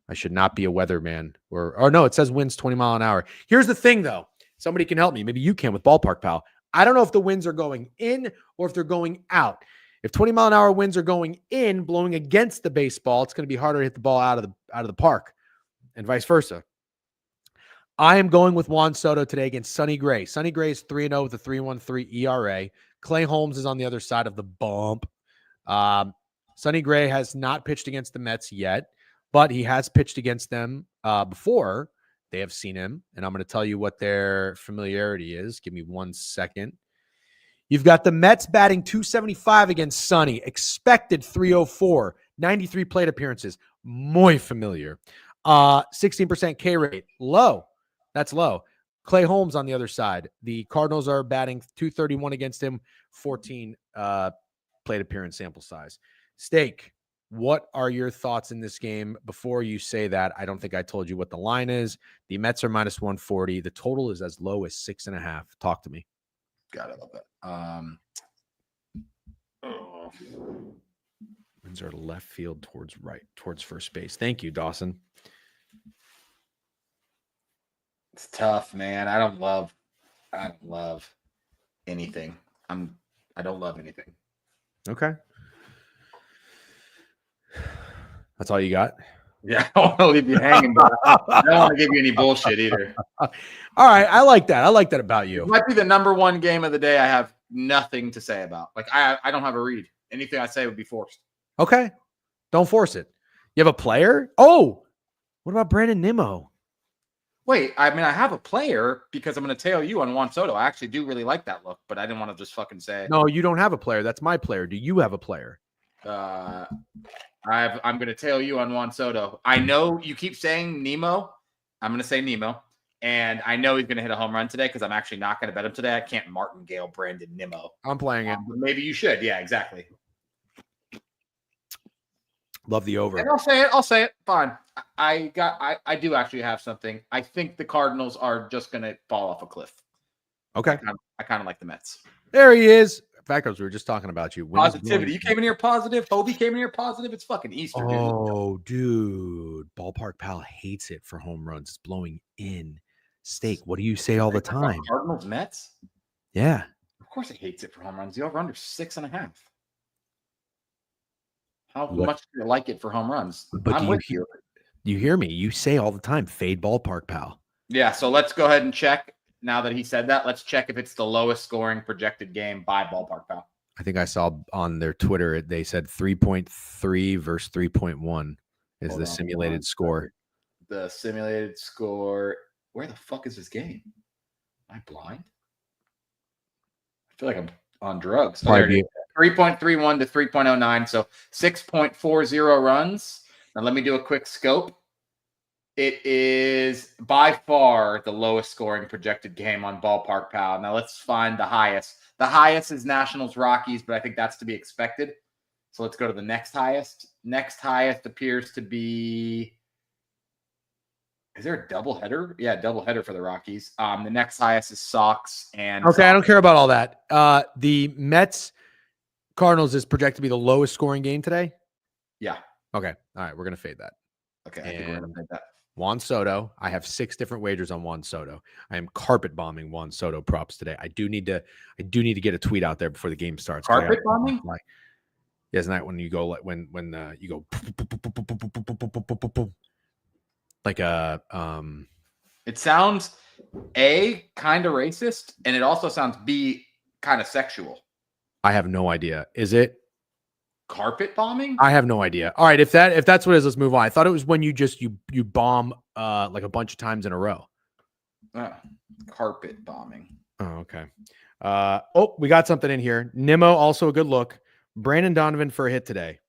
I should not be a weatherman. Or no, it says winds 20 mile an hour. Here's the thing, though. Somebody can help me. Maybe you can with Ballpark Pal. I don't know if the winds are going in or if they're going out. If 20 mile an hour winds are going in, blowing against the baseball, it's going to be harder to hit the ball out of the park, and vice versa. I am going with Juan Soto today against Sonny Gray. Sonny Gray is 3-0 with a 3.13 ERA. Clay Holmes is on the other side of the bump. Sonny Gray has not pitched against the Mets yet, but he has pitched against them before. They have seen him, and I'm going to tell you what their familiarity is. Give me 1 second. You've got the Mets batting .275 against Sonny. Expected .304. 93 plate appearances. Muy familiar. 16% K rate. Low. That's low. Clay Holmes on the other side. The Cardinals are batting .231 against him. 14 plate appearance sample size. Steak, what are your thoughts in this game? Before you say that, I don't think I told you what the line is. The Mets are -140. The total is as low as 6.5. Talk to me. God, I love that. Winds are left field towards first base. Thank you, Dawson. It's tough, man. I don't love anything. I don't love anything. Okay. That's all you got? Yeah, I don't want to leave you hanging, but I don't want to give you any bullshit either. All right. I like that. I like that about you. It might be the number 1 game of the day I have nothing to say about. Like, I don't have a read. Anything I say would be forced. Okay. Don't force it. You have a player? Oh, what about Brandon Nimmo? Wait, I mean, I have a player because I'm going to tell you on Juan Soto. I actually do really like that look, but I didn't want to just fucking say. No, you don't have a player. That's my player. Do you have a player? I'm going to tell you on Juan Soto. I know you keep saying Nemo. I'm going to say Nemo. And I know he's going to hit a home run today because I'm actually not going to bet him today. I can't martingale Brandon Nimmo. I'm playing it. But maybe you should. Yeah, exactly. Love the over. And I'll say it. Fine. I do actually have something. I think the Cardinals are just going to fall off a cliff. Okay. I kind of like the Mets. There he is. Factos, we were just talking about you. Positivity. You came in here positive. Hobie came in here positive. It's fucking Easter, dude. Oh, dude. Ballpark Pal hates it for home runs. It's blowing in. Steak, what do you say all the time? Cardinals, Mets? Yeah. Of course it hates it for home runs. The over under 6.5. How much do you like it for home runs? But you hear me? You say all the time, fade Ballpark Pal. Yeah, so let's go ahead and check. Now that he said that, let's check if it's the lowest scoring projected game by Ballpark Pal. I think I saw on their Twitter, they said 3.3 versus 3.1 is the simulated score. The simulated score. Where the fuck is this game? Am I blind? I feel like I'm on drugs. Oh, 3.31 to 3.09. So 6.40 runs. Now let me do a quick scope. It is by far the lowest scoring projected game on Ballpark Pal. Now let's find the highest. The highest is Nationals Rockies, but I think that's to be expected. So let's go to the next highest. Next highest appears to be. Is there a doubleheader? Yeah, doubleheader for the Rockies. The next highest is Sox and. Okay, Sox. I don't care about all that. The Mets Cardinals is projected to be the lowest scoring game today. Yeah. Okay. All right. We're gonna fade that. Okay. I think we're gonna fade that. Juan Soto. I have 6 different wagers on Juan Soto. I am carpet bombing Juan Soto props today. I do need to get a tweet out there before the game starts. Carpet bombing? Like, yeah, isn't that when you go when you go like a It sounds A, kind of racist, and it also sounds B, kind of sexual. I have no idea. Is it carpet bombing? I have no idea. All right, if that's what it is, let's move on. I thought it was when you just you bomb like a bunch of times in a row. Carpet bombing. Oh, okay. We got something in here. Nimmo, also a good look. Brandon Donovan for a hit today.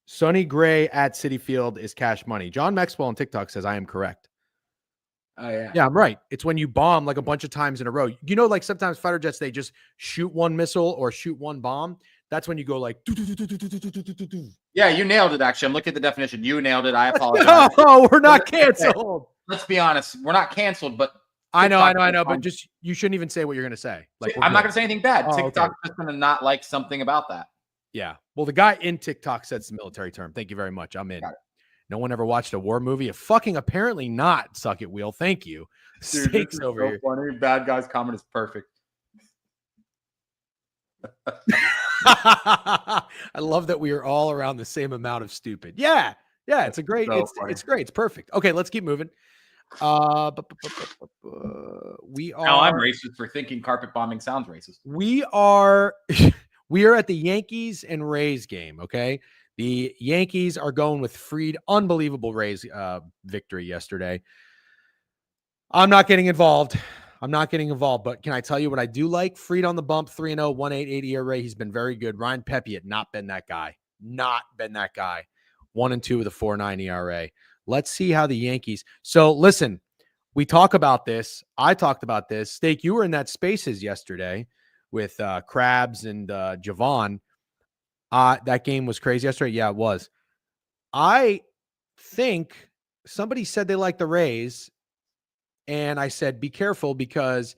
Sonny Gray at Citi Field is cash money. John Maxwell on TikTok says I am correct. Oh, yeah. Yeah, I'm right. It's when you bomb like a bunch of times in a row. You know, like sometimes fighter jets, they just shoot one missile or shoot one bomb. That's when you go like. Yeah, you nailed it, actually. I'm looking at the definition. You nailed it. I apologize. Oh, we're not canceled. Let's be honest. We're not canceled, but. I know. But just, you shouldn't even say what you're going to say. Like, I'm not going to say anything bad. Oh, TikTok's okay. just going to not like something about that. Yeah. Well, the guy in TikTok said it's a military term. Thank you very much. I'm in. No one ever watched a war movie? Apparently not. Suck it, Wheel. Thank you. Dude, Steaks over so here. Funny. Bad guy's comment is perfect. I love that we are all around the same amount of stupid. Yeah. It's a great. It's great. It's perfect. Okay, let's keep moving. We are. Now I'm racist for thinking carpet bombing sounds racist. We are. We are at the Yankees and Rays game. Okay. The Yankees are going with Fried. Unbelievable Rays victory yesterday. I'm not getting involved. But can I tell you what I do like? Fried on the bump, 3-0, 1.88 ERA. He's been very good. Ryan Pepe had not been that guy. 1-2 with a 4.9 ERA. Let's see how the Yankees. So listen, we talk about this. I talked about this. Steak, you were in that Spaces yesterday with Krabs and Javon. That game was crazy yesterday. Yeah, it was. I think somebody said they liked the Rays. And I said, be careful because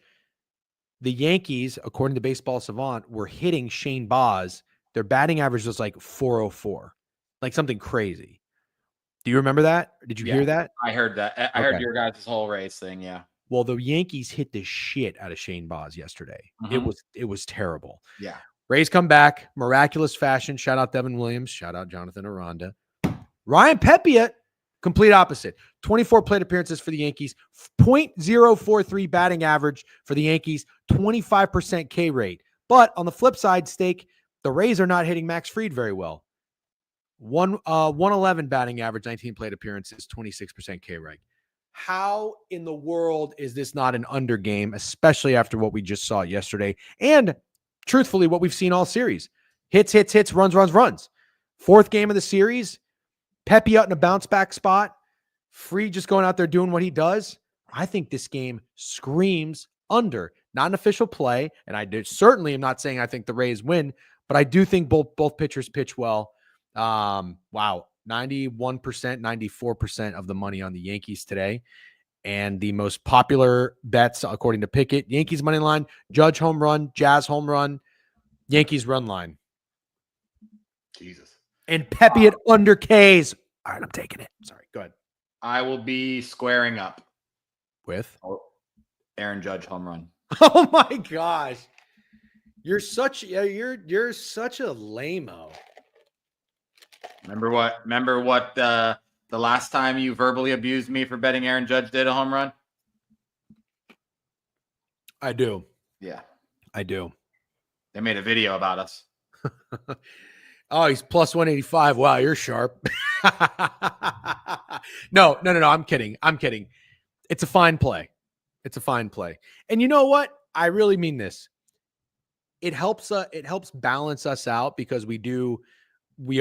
the Yankees, according to Baseball Savant, were hitting Shane Baz. Their batting average was like 404, like something crazy. Do you remember that? Did you hear that? I heard that. I heard your guys' whole Rays thing. Yeah. Well, the Yankees hit the shit out of Shane Baz yesterday. Mm-hmm. It was terrible. Yeah. Rays come back, miraculous fashion. Shout out Devin Williams. Shout out Jonathan Aranda. Ryan Pepiot. Complete opposite. 24 plate appearances for the Yankees, 0.043 batting average for the Yankees, 25% K rate. But on the flip side, Steak, the Rays are not hitting Max Fried very well. 111 batting average, 19 plate appearances, 26% K rate. How in the world is this not an under game, especially after what we just saw yesterday? And truthfully, what we've seen all series. Hits, runs. Fourth game of the series. Pepe out in a bounce back spot. Fried just going out there doing what he does. I think this game screams under. Not an official play, and certainly am not saying I think the Rays win, but I do think both pitchers pitch well. Wow, 91%, 94% of the money on the Yankees today. And the most popular bets, according to Pickett, Yankees money line, Judge home run, Jazz home run, Yankees run line. Jesus. And Pepe at under Ks. All right, I'm taking it. Sorry, go ahead. I will be squaring up with Aaron Judge home run. Oh my gosh, you're such a lame-o. Remember what the last time you verbally abused me for betting Aaron Judge did a home run? I do. Yeah, I do. They made a video about us. Oh, he's plus 185. Wow, you're sharp. No. I'm kidding. It's a fine play. And you know what? I really mean this. It helps balance us out because we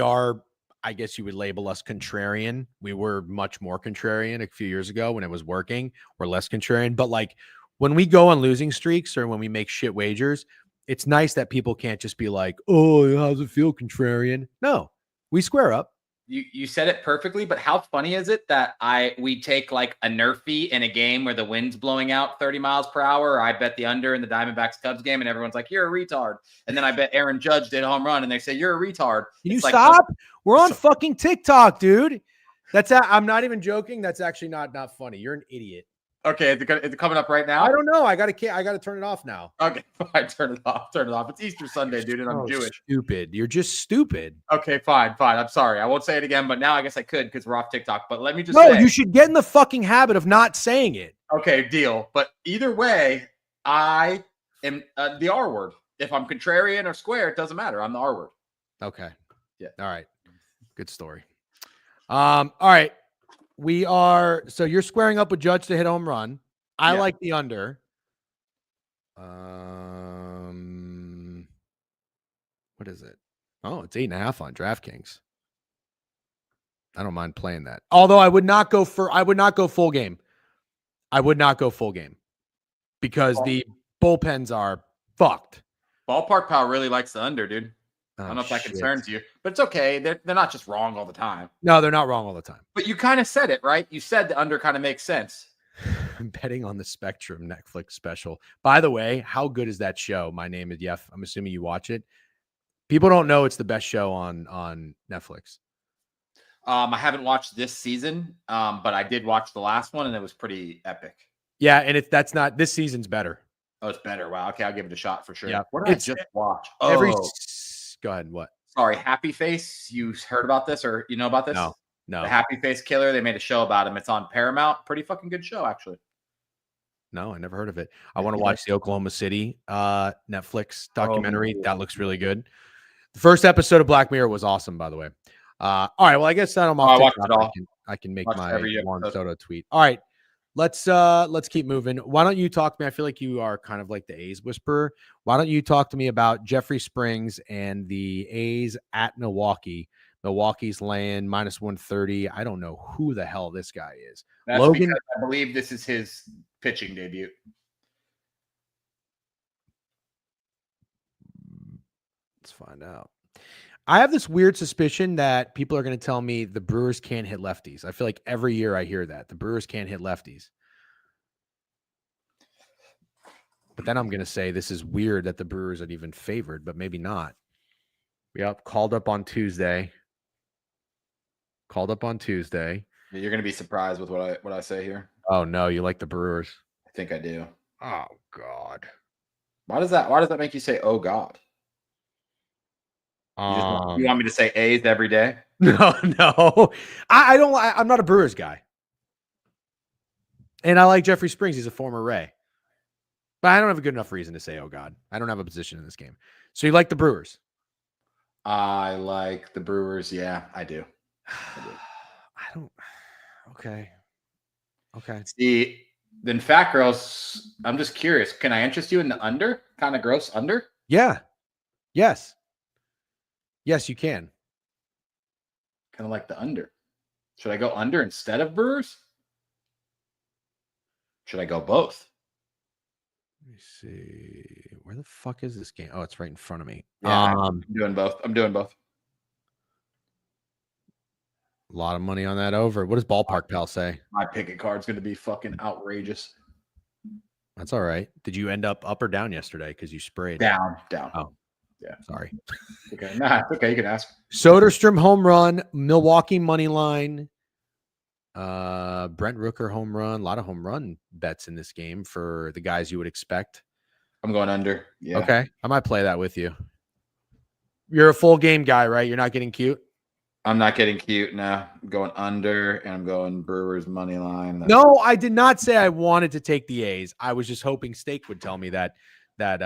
are I guess you would label us contrarian. We were much more contrarian a few years ago when it was working. We're less contrarian. But like when we go on losing streaks or when we make shit wagers, it's nice that people can't just be like, oh, how's it feel, contrarian? No, we square up. You said it perfectly, but how funny is it that we take like a nerfy in a game where the wind's blowing out 30 miles per hour, or I bet the under in the Diamondbacks Cubs game, and everyone's like, you're a retard. And then I bet Aaron Judge did a home run, and they say you're a retard. Can you stop? We're on fucking TikTok, dude. I'm not even joking. That's actually not funny. You're an idiot. Okay, is it coming up right now? I don't know. I gotta turn it off now. Okay, fine. Turn it off. It's Easter Sunday, dude, and I'm Jewish. Stupid. You're just stupid. Okay, fine. I'm sorry. I won't say it again, but now I guess I could because we're off TikTok. But let me just say, you should get in the fucking habit of not saying it. Okay, deal. But either way, I am the R word. If I'm contrarian or square, it doesn't matter. I'm the R word. Okay. Yeah. All right. Good story. All right. So you're squaring up with Judge to hit home run. I like the under. What is it? Oh, it's 8.5 on DraftKings. I don't mind playing that. Although I would not go full game. I would not go full game because the bullpens are fucked. Ballpark Pal really likes the under, dude. I don't know if that concerns you, but it's okay. They're not just wrong all the time. No, they're not wrong all the time. But you kind of said it, right? You said the under kind of makes sense. I'm betting on the Spectrum Netflix special. By the way, how good is that show? My Name is Yef. I'm assuming you watch it. People don't know it's the best show on Netflix. I haven't watched this season, but I did watch the last one, and it was pretty epic. Yeah, and this season's better. Oh, it's better. Wow. Okay, I'll give it a shot for sure. Yeah. What did I just watch? Go ahead. What? Sorry, Happy Face. You heard about this or you know about this? No. The Happy Face Killer. They made a show about him. It's on Paramount. Pretty fucking good show, actually. No, I never heard of it. I want to watch the Oklahoma City Netflix documentary. That looks really good. The first episode of Black Mirror was awesome, by the way. All right. Well, I guess I'm off TikTok. I can make my Juan Soto tweet. All right. Let's keep moving. Why don't you talk to me? I feel like you are kind of like the A's whisperer. Why don't you talk to me about Jeffrey Springs and the A's at Milwaukee? Milwaukee's laying -130. I don't know who the hell this guy is. That's Logan, because I believe this is his pitching debut. Let's find out. I have this weird suspicion that people are going to tell me the Brewers can't hit lefties. I feel like every year I hear that. The Brewers can't hit lefties. But then I'm going to say this is weird that the Brewers are even favored, but maybe not. Yep, called up on Tuesday. You're going to be surprised with what I say here. Oh, no, you like the Brewers. I think I do. Oh, God. Why does that make you say, oh, God? You want me to say A's every day? No. I don't. I'm not a Brewers guy, and I like Jeffrey Springs. He's a former Ray, but I don't have a good enough reason to say, "Oh God." I don't have a position in this game. So you like the Brewers? I like the Brewers. Yeah, I do. I don't. Okay. See, then Fat Girls. I'm just curious. Can I interest you in the under? Kind of gross under? Yeah. Yes. Yes, you can. Kind of like the under. Should I go under instead of Brewers? Should I go both? Let me see. Where the fuck is this game? Oh, it's right in front of me. Yeah, I'm doing both. A lot of money on that over. What does Ballpark Pal say? My picket card's going to be fucking outrageous. That's all right. Did you end up or down yesterday because you sprayed? Down. Oh. Yeah. Sorry. Okay. Nah, it's okay. You can ask. Soderstrom home run, Milwaukee money line, Brent Rooker home run. A lot of home run bets in this game for the guys you would expect. I'm going under. Yeah. Okay. I might play that with you. You're a full game guy, right? You're not getting cute? I'm not getting cute now. I'm going under, and I'm going Brewers money line. No, I did not say I wanted to take the A's. I was just hoping Steak would tell me that they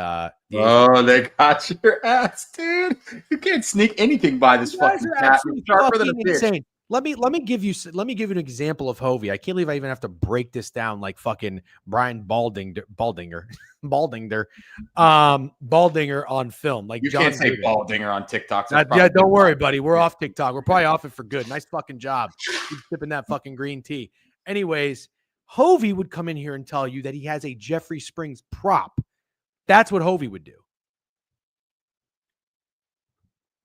got your ass, dude. You can't sneak anything by this fucking cat. Sharper than a bitch. Insane. Let me give you an example of Hovey. I can't believe I even have to break this down like fucking Brian Baldinger on film. Like You John can't say Gruden. Baldinger on TikTok. So Yeah, don't worry, buddy. We're off TikTok. We're probably off it for good. Nice fucking job. Keep sipping that fucking green tea. Anyways, Hovey would come in here and tell you that he has a Jeffrey Springs prop. That's what Hovey would do.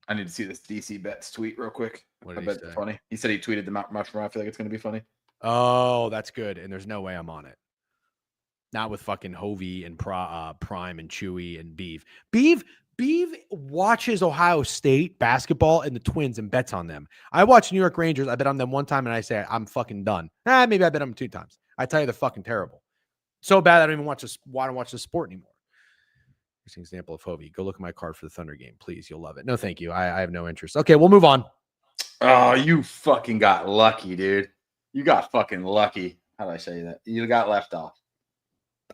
I need to see this DC Bets tweet real quick. What I did bet he say? it's funny. He said he tweeted the Mount Rushmore. I feel like it's going to be funny. Oh, that's good. And there's no way I'm on it. Not with fucking Hovey and Prime and Chewy and Beeve. Beeve watches Ohio State basketball and the Twins and bets on them. I watch New York Rangers. I bet on them one time and I say, I'm fucking done. Maybe I bet on them 2 times. I tell you, they're fucking terrible. So bad I don't even watch the sport anymore. Here's an example of Hovey. Go look at my card for the Thunder game, please. You'll love it. No, thank you. I have no interest. Okay, we'll move on. Oh, you fucking got lucky, dude. You got fucking lucky. How do I say that? You got left off.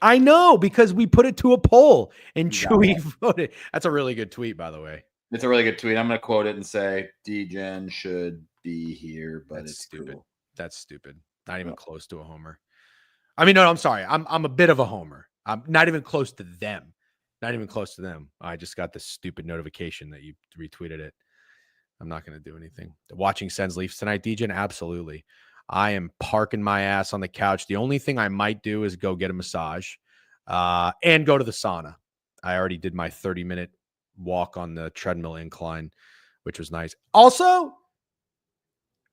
I know, because we put it to a poll and Chewy voted. That's a really good tweet, by the way. It's a really good tweet. I'm going to quote it and say, D-Gen should be here, but it's stupid. Cool. That's stupid. Not even close to a homer. I mean, no, I'm sorry. I'm a bit of a homer. I'm not even close to them. Not even close to them. I just got this stupid notification that you retweeted it. I'm not going to do anything. Watching Sens Leafs tonight, DJ? Absolutely. I am parking my ass on the couch. The only thing I might do is go get a massage and go to the sauna. I already did my 30-minute walk on the treadmill incline, which was nice. Also,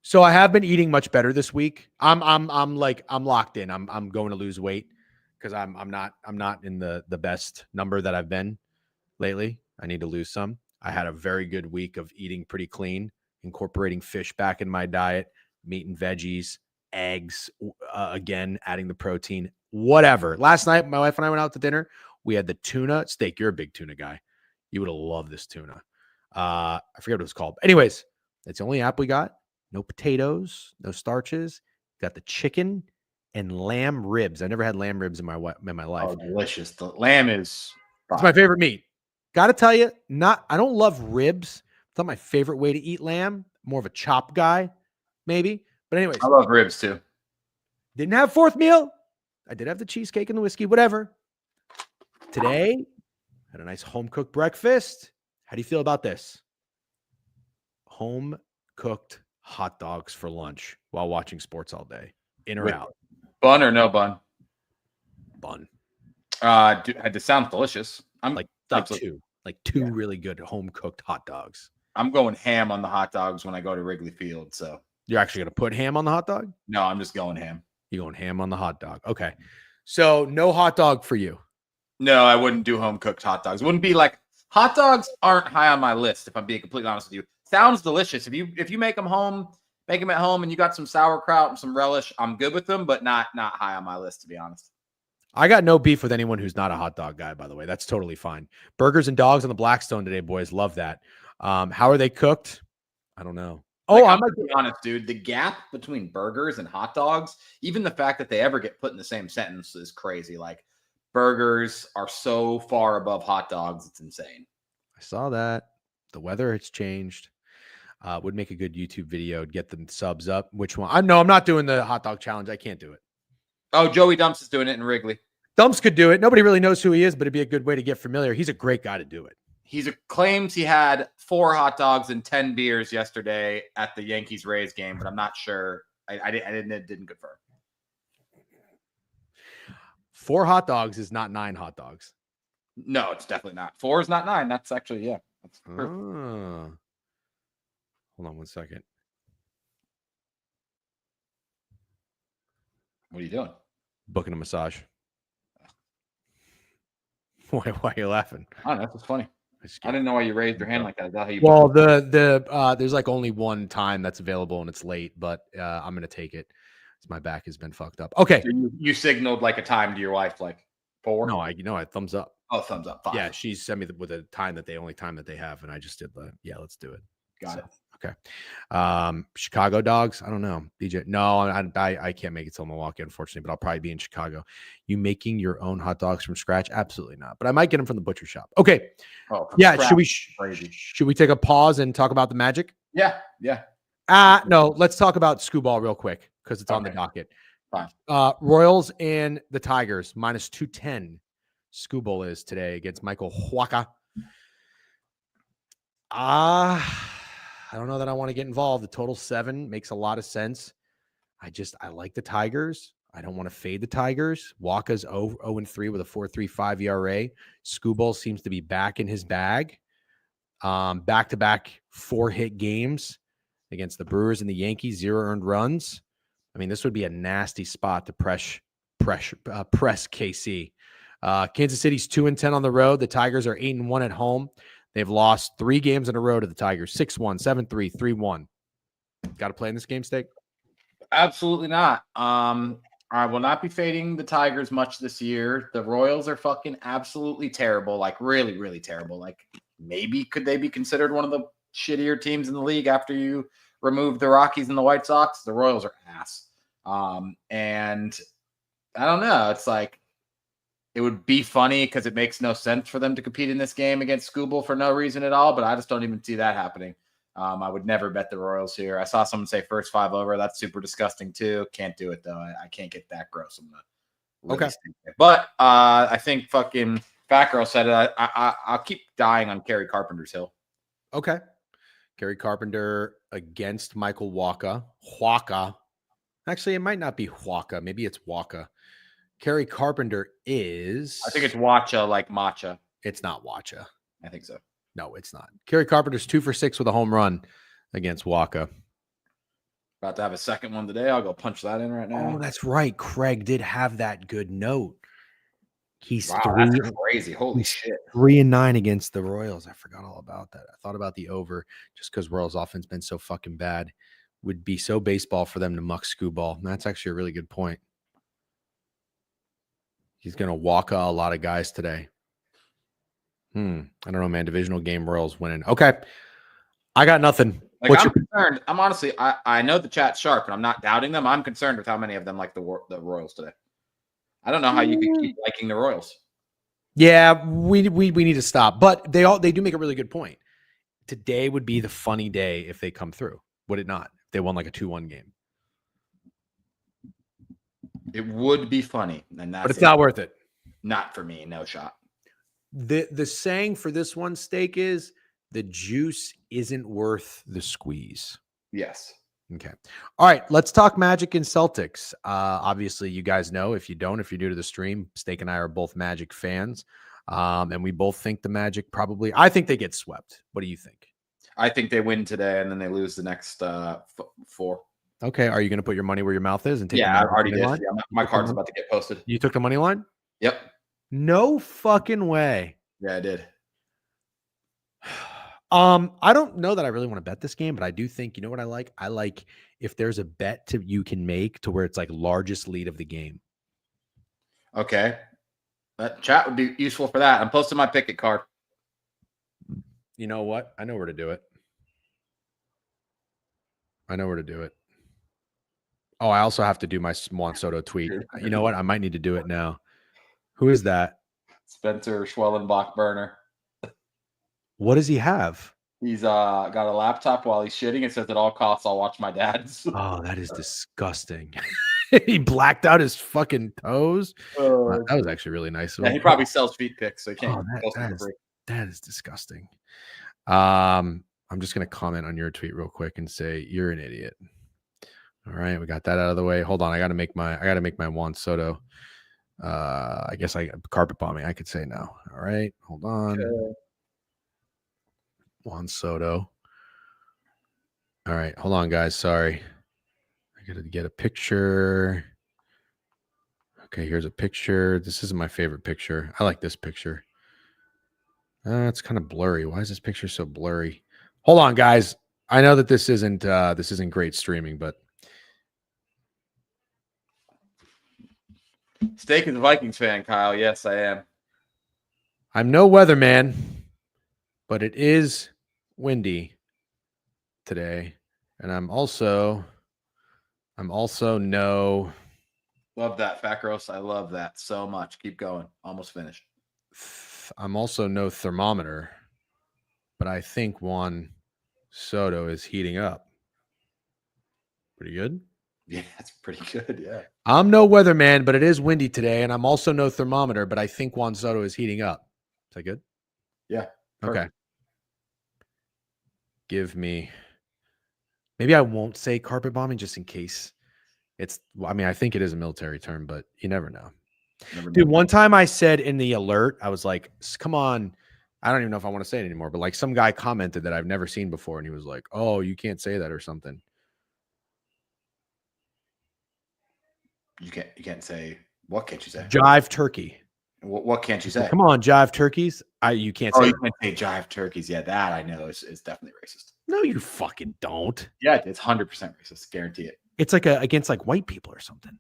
so I have been eating much better this week. I'm locked in. I'm going to lose weight because I'm not in the best number that I've been lately. I need to lose some. I had a very good week of eating pretty clean, incorporating fish back in my diet, meat and veggies, eggs, again, adding the protein, whatever. Last night, my wife and I went out to dinner. We had the tuna steak. You're a big tuna guy. You would have loved this tuna. I forget what it was called. Anyways, that's the only app we got. No potatoes, no starches. Got the chicken and lamb ribs. I never had lamb ribs in my life. Oh, delicious. The lamb is... It's my favorite meat. Got to tell you, I don't love ribs. It's not my favorite way to eat lamb. More of a chop guy, maybe. But anyways. I love ribs too. Didn't have fourth meal. I did have the cheesecake and the whiskey, whatever. Today, had a nice home-cooked breakfast. How do you feel about this? Home-cooked hot dogs for lunch while watching sports all day. In or out? Bun or no bun? Bun. This sounds delicious. I'm like two really good home-cooked hot dogs. I'm going ham on the hot dogs when I go to Wrigley Field. So you're actually going to put ham on the hot dog? No, I'm just going ham. You're going ham on the hot dog. Okay. So no hot dog for you. No, I wouldn't do home-cooked hot dogs. It wouldn't be like hot dogs aren't high on my list, if I'm being completely honest with you. Sounds delicious. If you make them home, make them at home and you got some sauerkraut and some relish, I'm good with them, but not high on my list, to be honest. I got no beef with anyone who's not a hot dog guy, by the way. That's totally fine. Burgers and dogs on the Blackstone today, boys. Love that. How are they cooked? I don't know. Oh, I'm going to be honest, dude. The gap between burgers and hot dogs, even the fact that they ever get put in the same sentence is crazy. Like, burgers are so far above hot dogs. It's insane. I saw that. The weather has changed. Would make a good YouTube video. Get them subs up. Which one? I'm not doing the hot dog challenge. I can't do it. Oh, Joey Dumps is doing it in Wrigley. Dumps could do it. Nobody really knows who he is, but it'd be a good way to get familiar. He's a great guy to do it. Claims he had 4 hot dogs and 10 beers yesterday at the Yankees-Rays game, but I'm not sure. I didn't confirm. 4 hot dogs is not 9 hot dogs. No, it's definitely not. 4 is not 9. That's actually, yeah. That's Hold on one second. What are you doing? Booking a massage. Why are you laughing? I don't know. That's funny. I didn't know why you raised your hand like that. Is that how you well, there's like only one time that's available and it's late, but I'm gonna take it. My back has been fucked up. Okay. So you signaled like a time to your wife, like 4? No, I thumbs up. Oh, thumbs up. 5. Yeah, she sent me with a time that only time that they have, and I just did let's do it. Got it. Okay. Chicago dogs. I don't know. DJ. No, I can't make it till Milwaukee, unfortunately, but I'll probably be in Chicago. You making your own hot dogs from scratch? Absolutely not. But I might get them from the butcher shop. Okay. Oh, yeah. Should we take a pause and talk about the Magic? Yeah. No, let's talk about skoo ball real quick because it's on the Okay. docket. Fine. Royals and the Tigers minus 210. Skoo ball is today against Michael Huaca. I don't know that I want to get involved. The total 7 makes a lot of sense. I like the Tigers. I don't want to fade the Tigers. Waka's 0-3 with a 4.35 ERA. Skubal seems to be back in his bag. Back-to-back 4-hit games against the Brewers and the Yankees, 0 earned runs. I mean, this would be a nasty spot to press KC. Kansas City's 2-10 on the road. The Tigers are 8-1 at home. They've lost 3 games in a row to the Tigers, 6-1, 7-3, 3-1. Got to play in this game, Steak? Absolutely not. I will not be fading the Tigers much this year. The Royals are fucking absolutely terrible, like really, really terrible. Like maybe could they be considered one of the shittier teams in the league after you remove the Rockies and the White Sox? The Royals are ass. And I don't know. It's like it would be funny because it makes no sense for them to compete in this game against Skubal for no reason at all, but I just don't even see that happening. I would never bet the Royals here. I saw someone say first 5 over. That's super disgusting too. Can't do it though. I can't get that gross. I'm gonna really stink there. But I think fucking Fat Girl said it. I'll keep dying on Kerry Carpenter's hill. Okay. Kerry Carpenter against Michael Waka. Huaca. Actually, it might not be Huaca. Maybe it's Waka. Kerry Carpenter is. I think it's Wacha like matcha. It's not Wacha. I think so. No, it's not. Kerry Carpenter's 2 for 6 with a home run against Waka. About to have a second one today. I'll go punch that in right now. Oh, that's right. Craig did have that good note. He's wow, 3. that's crazy. Holy shit. 3-9 against the Royals. I forgot all about that. I thought about the over just because Royals offense been so fucking bad. Would be so baseball for them to muck skoo ball. That's actually a really good point. He's going to walk a lot of guys today. I don't know, man. Divisional game, Royals winning. Okay. I got nothing. Like, I'm concerned. I'm honestly, I know the chat's sharp, and I'm not doubting them. I'm concerned with how many of them like the Royals today. I don't know how you could keep liking the Royals. Yeah, we need to stop. But they do make a really good point. Today would be the funny day if they come through. Would it not? If they won like a 2-1 game. It would be funny, and that's but it's not worth it. Not for me. No shot. The saying for this one, Steak, is the juice isn't worth the squeeze. Yes. Okay. All right. Let's talk Magic and Celtics. Obviously, you guys know. If you're new to the stream, Steak and I are both Magic fans. And we both think the Magic I think they get swept. What do you think? I think they win today and then they lose the next 4. Okay. Are you going to put your money where your mouth is and take? Yeah, I already did. Yeah, my card's about to get posted. You took the money line? Yep. No fucking way. Yeah, I did. I don't know that I really want to bet this game, but I do think, you know what I like? I like if there's a bet you can make to where it's like largest lead of the game. Okay. That chat would be useful for that. I'm posting my picket card. You know what? I know where to do it. Oh, I also have to do my Juan Soto tweet. You know what? I might need to do it now. Who is that? Spencer Schwellenbach burner. What does he have? He's got a laptop while he's shitting. It says at all costs, I'll watch my dad's. Oh, that is disgusting. He blacked out his fucking toes. That was actually really nice. Yeah, he probably sells feet pics, so he can't. That is disgusting. I'm just going to comment on your tweet real quick and say you're an idiot. All right, we got that out of the way. Hold on, I got to make my Juan Soto. I guess carpet bombing. I could say now. All right, hold on. Okay. Juan Soto. All right, hold on, guys. Sorry, I got to get a picture. Okay, here's a picture. This isn't my favorite picture. I like this picture. It's kind of blurry. Why is this picture so blurry? Hold on, guys. I know that this isn't great streaming, but Steak is a Vikings fan, Kyle. Yes, I am. I'm no weatherman, but it is windy today, and I'm also no. Love that, Fat Gross. I love that so much. Keep going. Almost finished. I'm also no thermometer, but I think Juan Soto is heating up. Pretty good. Yeah, that's pretty good. Yeah. I'm no weatherman, but it is windy today, and I'm also no thermometer, but I think Juan Soto is heating up. Is that good? Yeah. Okay. Give me. Maybe I won't say carpet bombing just in case I mean, I think it is a military term, but you never know. Dude, one time I said in the alert, I was like, come on. I don't even know if I want to say it anymore, but like some guy commented that I've never seen before. And he was like, oh, you can't say that or something. You can't say, what can't you say? Jive turkey. What can't you say? Come on, jive turkeys. You can't say. Oh, you can't say jive turkeys. Yeah, that I know is definitely racist. No, you fucking don't. Yeah, it's 100% racist. Guarantee it. It's like against like white people or something.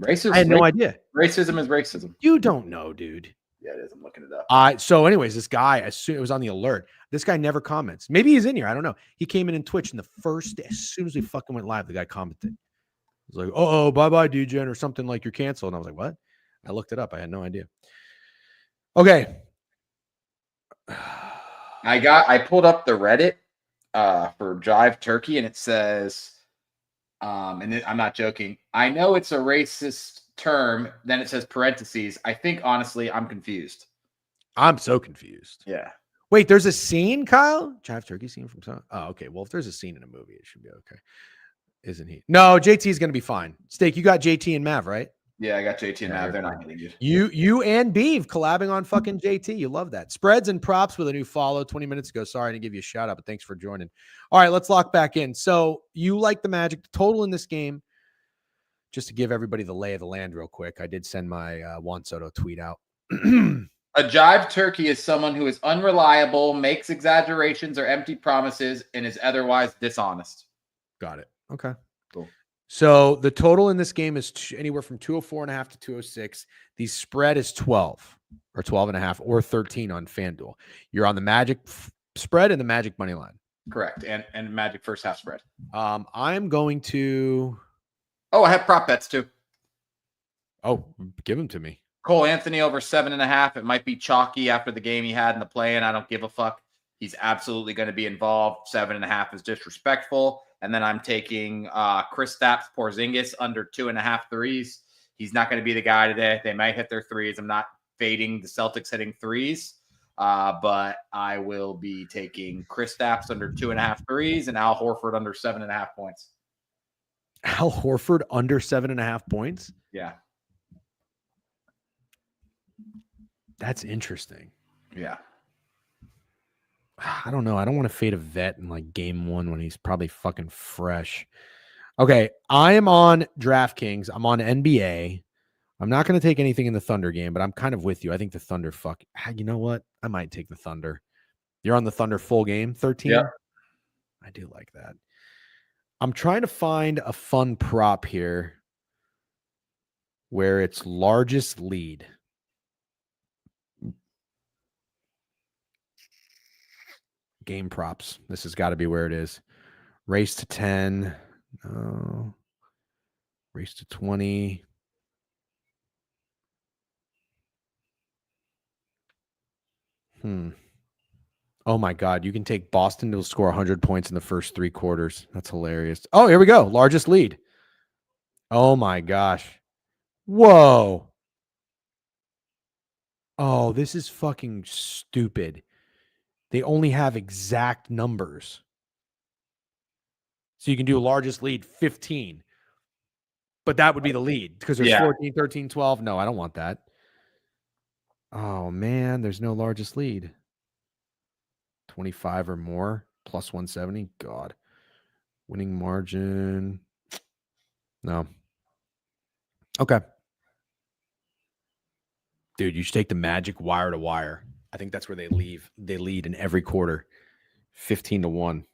Racism. I had no idea. Racism is racism. You don't know, dude. Yeah, it is. I'm looking it up. So anyways, this guy, as soon it was on the alert, this guy never comments. Maybe he's in here. I don't know. He came in Twitch, and as soon as we fucking went live, the guy commented. He was like, oh, bye-bye, DGen, or something like you're canceled. And I was like, what? I looked it up. I had no idea. Okay. I pulled up the Reddit for Jive Turkey, and it says, and I'm not joking, I know it's a racist term. Then it says parentheses. I think, honestly, I'm confused. I'm so confused. Yeah. Wait, there's a scene, Kyle? Jive Turkey scene from some. Oh, okay. Well, if there's a scene in a movie, it should be okay. Isn't he? No, JT is going to be fine. Steak, you got JT and Mav, right? Yeah, I got JT and Mav. They're not getting good. You and Beeve collabing on fucking JT. You love that. Spreads and props with a new follow 20 minutes ago. Sorry I didn't give you a shout out, but thanks for joining. All right, let's lock back in. So you like the Magic. The total in this game, just to give everybody the lay of the land real quick, I did send my Juan Soto tweet out. A jive turkey is someone who is unreliable, makes exaggerations or empty promises, and is otherwise dishonest. Got it. Okay. Cool. So the total in this game is anywhere from 204.5 to 206. The spread is 12 or 12.5 or 13 on FanDuel. You're on the Magic spread and the Magic money line. Correct. And Magic first half spread. I'm going to. Oh, I have prop bets too. Oh, give them to me. Cole Anthony over 7.5. It might be chalky after the game he had in the play, and I don't give a fuck. He's absolutely going to be involved. 7.5 is disrespectful. And then I'm taking Kristaps Porzingis under 2.5 threes. He's not going to be the guy today. They might hit their threes. I'm not fading the Celtics hitting threes, but I will be taking Kristaps under 2.5 threes and Al Horford under 7.5 points. Al Horford under 7.5 points? Yeah. That's interesting. Yeah. I don't know. I don't want to fade a vet in like game one when he's probably fucking fresh. Okay. I am on DraftKings. I'm on NBA. I'm not going to take anything in the Thunder game, but I'm kind of with you. I think the Thunder you know what? I might take the Thunder. You're on the Thunder full game, 13? Yeah. I do like that. I'm trying to find a fun prop here where it's largest lead. Game props. This has got to be where it is. Race to 10. No. Race to 20. Oh my God. You can take Boston to score 100 points in the first 3 quarters. That's hilarious. Oh, here we go. Largest lead. Oh my gosh. Whoa. Oh, this is fucking stupid. They only have exact numbers. So you can do largest lead 15. But that would be the lead because there's 14, 13, 12. No, I don't want that. Oh, man. There's no largest lead. 25 or more plus 170. God. Winning margin. No. Okay. Dude, you should take the Magic wire to wire. I think that's where they lead in every quarter. 15-1.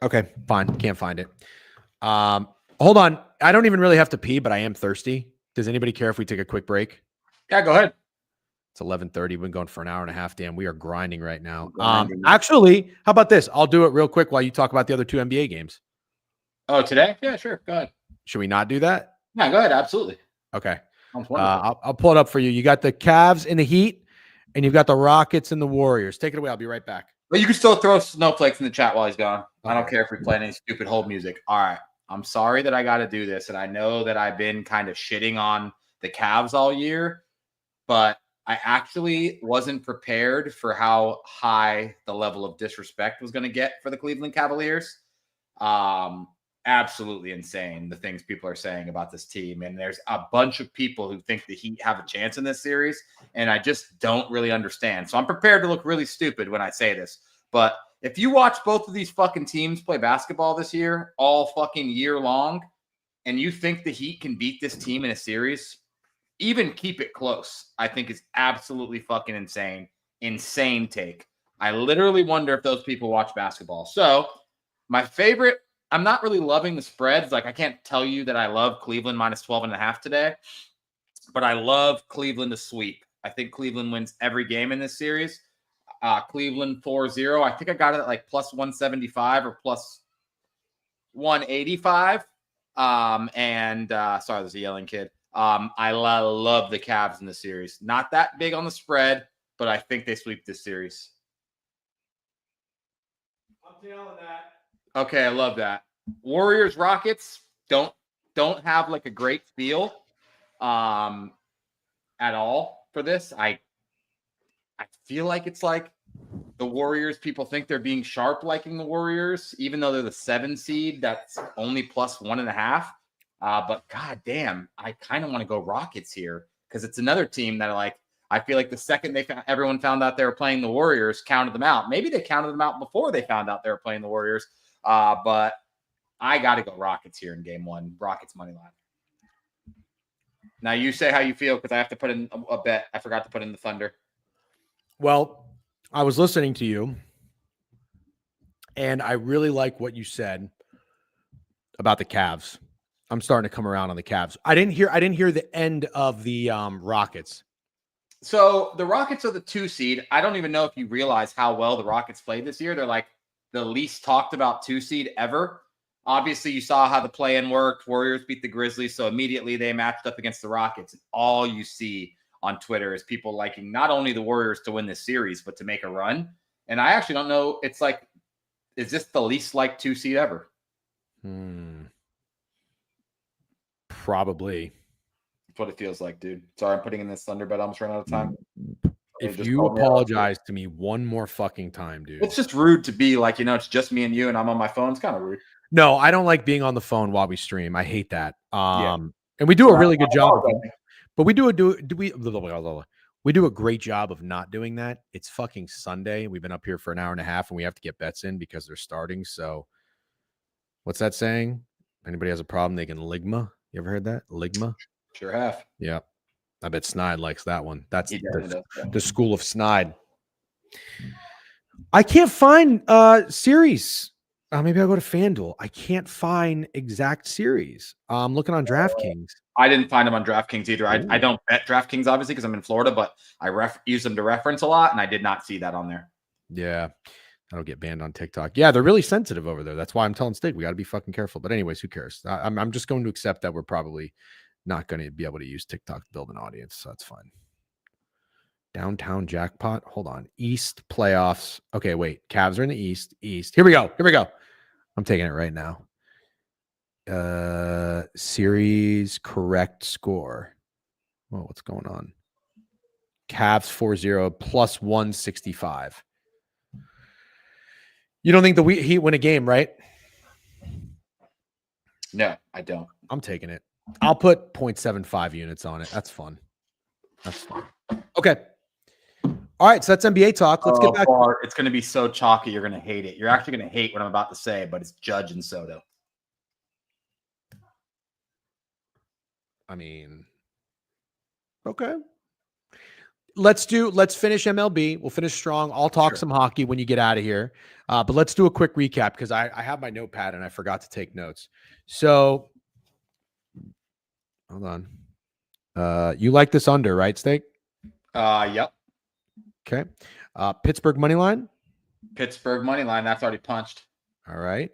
Okay, fine. Can't find it. Hold on. I don't even really have to pee, but I am thirsty. Does anybody care if we take a quick break? Yeah, go ahead. It's 11:30. We've been going for an hour and a half. Damn, we are grinding right now. Actually, how about this? I'll do it real quick while you talk about the other 2 NBA games. Oh, today? Yeah, sure. Go ahead. Should we not do that? Yeah, go ahead. Absolutely. Okay. I'll pull it up for you. You got the Cavs and the Heat, and you've got the Rockets and the Warriors. Take it away. I'll be right back. But you can still throw snowflakes in the chat while he's gone. I don't Okay. care if we play any stupid hold music. All right. I'm sorry that I got to do this. And I know that I've been kind of shitting on the Cavs all year, but I actually wasn't prepared for how high the level of disrespect was going to get for the Cleveland Cavaliers. Absolutely insane, the things people are saying about this team. And there's a bunch of people who think the Heat have a chance in this series, and I just don't really understand. So I'm prepared to look really stupid when I say this. But if you watch both of these fucking teams play basketball this year, all fucking year long, and you think the Heat can beat this team in a series, even keep it close, I think is absolutely fucking insane. Insane take. I literally wonder if those people watch basketball. So my favorite, I'm not really loving the spreads. Like, I can't tell you that I love Cleveland minus 12.5 today, but I love Cleveland to sweep. I think Cleveland wins every game in this series. Cleveland 4-0. I think I got it at like plus 175 or plus 185. Sorry, there's a yelling kid. I love the Cavs in the series. Not that big on the spread, but I think they sweep this series. I'm feeling that. Okay, I love that. Warriors Rockets don't have like a great feel at all for this. I feel like it's like the Warriors, people think they're being sharp liking the Warriors, even though they're the 7 seed. That's only plus 1.5. But god damn, I kind of want to go Rockets here because it's another team that I feel like the second everyone found out they were playing the Warriors, counted them out. Maybe they counted them out before they found out they were playing the Warriors. But I got to go Rockets here in game 1. Rockets money line. Now you say how you feel because I have to put in a bet. I forgot to put in the Thunder. Well, I was listening to you, and I really like what you said about the Cavs. I'm starting to come around on the Cavs. I didn't hear the end of the Rockets. So the Rockets are the 2 seed. I don't even know if you realize how well the Rockets played this year. They're like the least talked about 2 seed ever. Obviously, you saw how the play-in worked. Warriors beat the Grizzlies, so immediately they matched up against the Rockets. And all you see on Twitter is people liking not only the Warriors to win this series, but to make a run. And I actually don't know. It's like, is this the least liked 2 seed ever? Probably. That's what it feels like, dude. Sorry, I'm putting in this Thunder bet. I almost ran out of time. If you apologize to me one more fucking time, dude. It's just rude to be like, it's just me and you and I'm on my phone. It's kind of rude. No, I don't like being on the phone while we stream. I hate that. Yeah. And we do a really good job. But we do a great job of not doing that. It's fucking Sunday. We've been up here for an hour and a half and we have to get bets in because they're starting. So what's that saying? Anybody has a problem, they can ligma. You ever heard that? Ligma? Sure have. Yeah. I bet Snide likes that one. That's does, the school of Snide. I can't find series. Maybe I'll go to FanDuel. I can't find exact series. I'm looking on DraftKings. I didn't find them on DraftKings either. I don't bet DraftKings, obviously, because I'm in Florida, but I use them to reference a lot, and I did not see that on there. Yeah. That'll get banned on TikTok. Yeah, they're really sensitive over there. That's why I'm telling Stig we got to be fucking careful. But anyways, who cares? I'm just going to accept that we're probably not going to be able to use TikTok to build an audience. So that's fine. Downtown jackpot. Hold on. East playoffs. Okay, wait. Cavs are in the East. Here we go. I'm taking it right now. Series correct score. Well, what's going on? Cavs 4-0 plus 165. You don't think the Heat win a game, right? No, I don't. I'm taking it. I'll put 0.75 units on it. That's fun. Okay. All right, so that's NBA talk. Let's get back. It's going to be so chalky. You're going to hate it. You're actually going to hate what I'm about to say, but it's Judge and Soto. I mean, okay. Let's finish MLB. We'll finish strong. I'll talk some hockey when you get out of here. But let's do a quick recap because I have my notepad and I forgot to take notes. So hold on. You like this under, right, Steak? Yep. Okay. Pittsburgh money line. Pittsburgh money line. That's already punched. All right.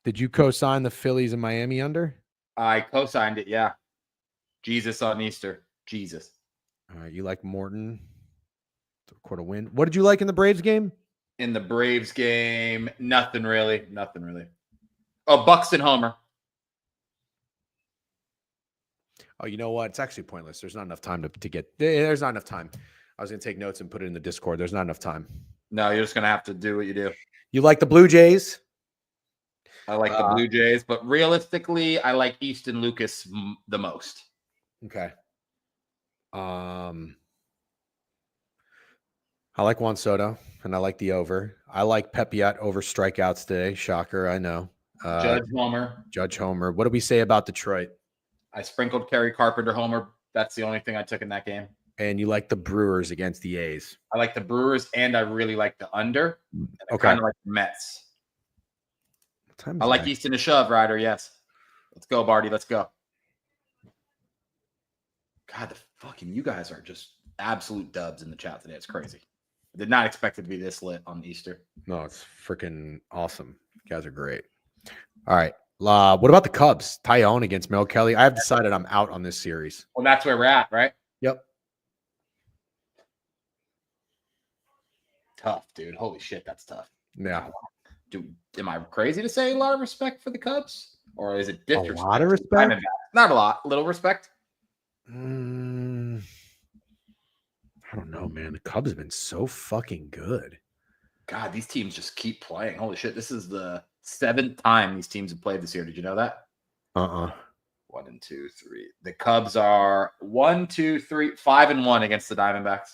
Did you co-sign the Phillies and Miami under? I co-signed it. Yeah. Jesus on Easter. Jesus. All right. You like Morton? Quarter win. What did you like in the Braves game? In the Braves game, nothing really. Oh, Buxton homer. Oh, you know what? It's actually pointless. There's not enough time to get. There's not enough time. I was going to take notes and put it in the Discord. There's not enough time. No, you're just going to have to do what you do. You like the Blue Jays? I like the Blue Jays, but realistically, I like Easton Lucas the most. Okay. I like Juan Soto, and I like the over. I like Pepiot over strikeouts today. Shocker, I know. Judge Homer. What do we say about Detroit? I sprinkled Kerry Carpenter homer. That's the only thing I took in that game. And you like the Brewers against the A's? I like the Brewers, and I really like the under. Okay. I kind of like the Mets. I like Easton to shove, Ryder. Yes. Let's go, Barty. Let's go. God, the fucking you guys are just absolute dubs in the chat today. It's crazy. I did not expect it to be this lit on Easter. No, it's freaking awesome. You guys are great. All right. What about the Cubs? Tyone against Mel Kelly. I have decided I'm out on this series. Well, that's where we're at, right? Yep. Tough, dude. Holy shit, that's tough. Yeah. Am I crazy to say a lot of respect for the Cubs? Or is it disrespect? A lot of respect? Not a lot. Little respect? I don't know, man. The Cubs have been so fucking good. God, these teams just keep playing. Holy shit. This is the 7th time these teams have played this year. Did you know that? 1 and 2, 3. The Cubs are 1, 2, 3, 5-1 against the Diamondbacks.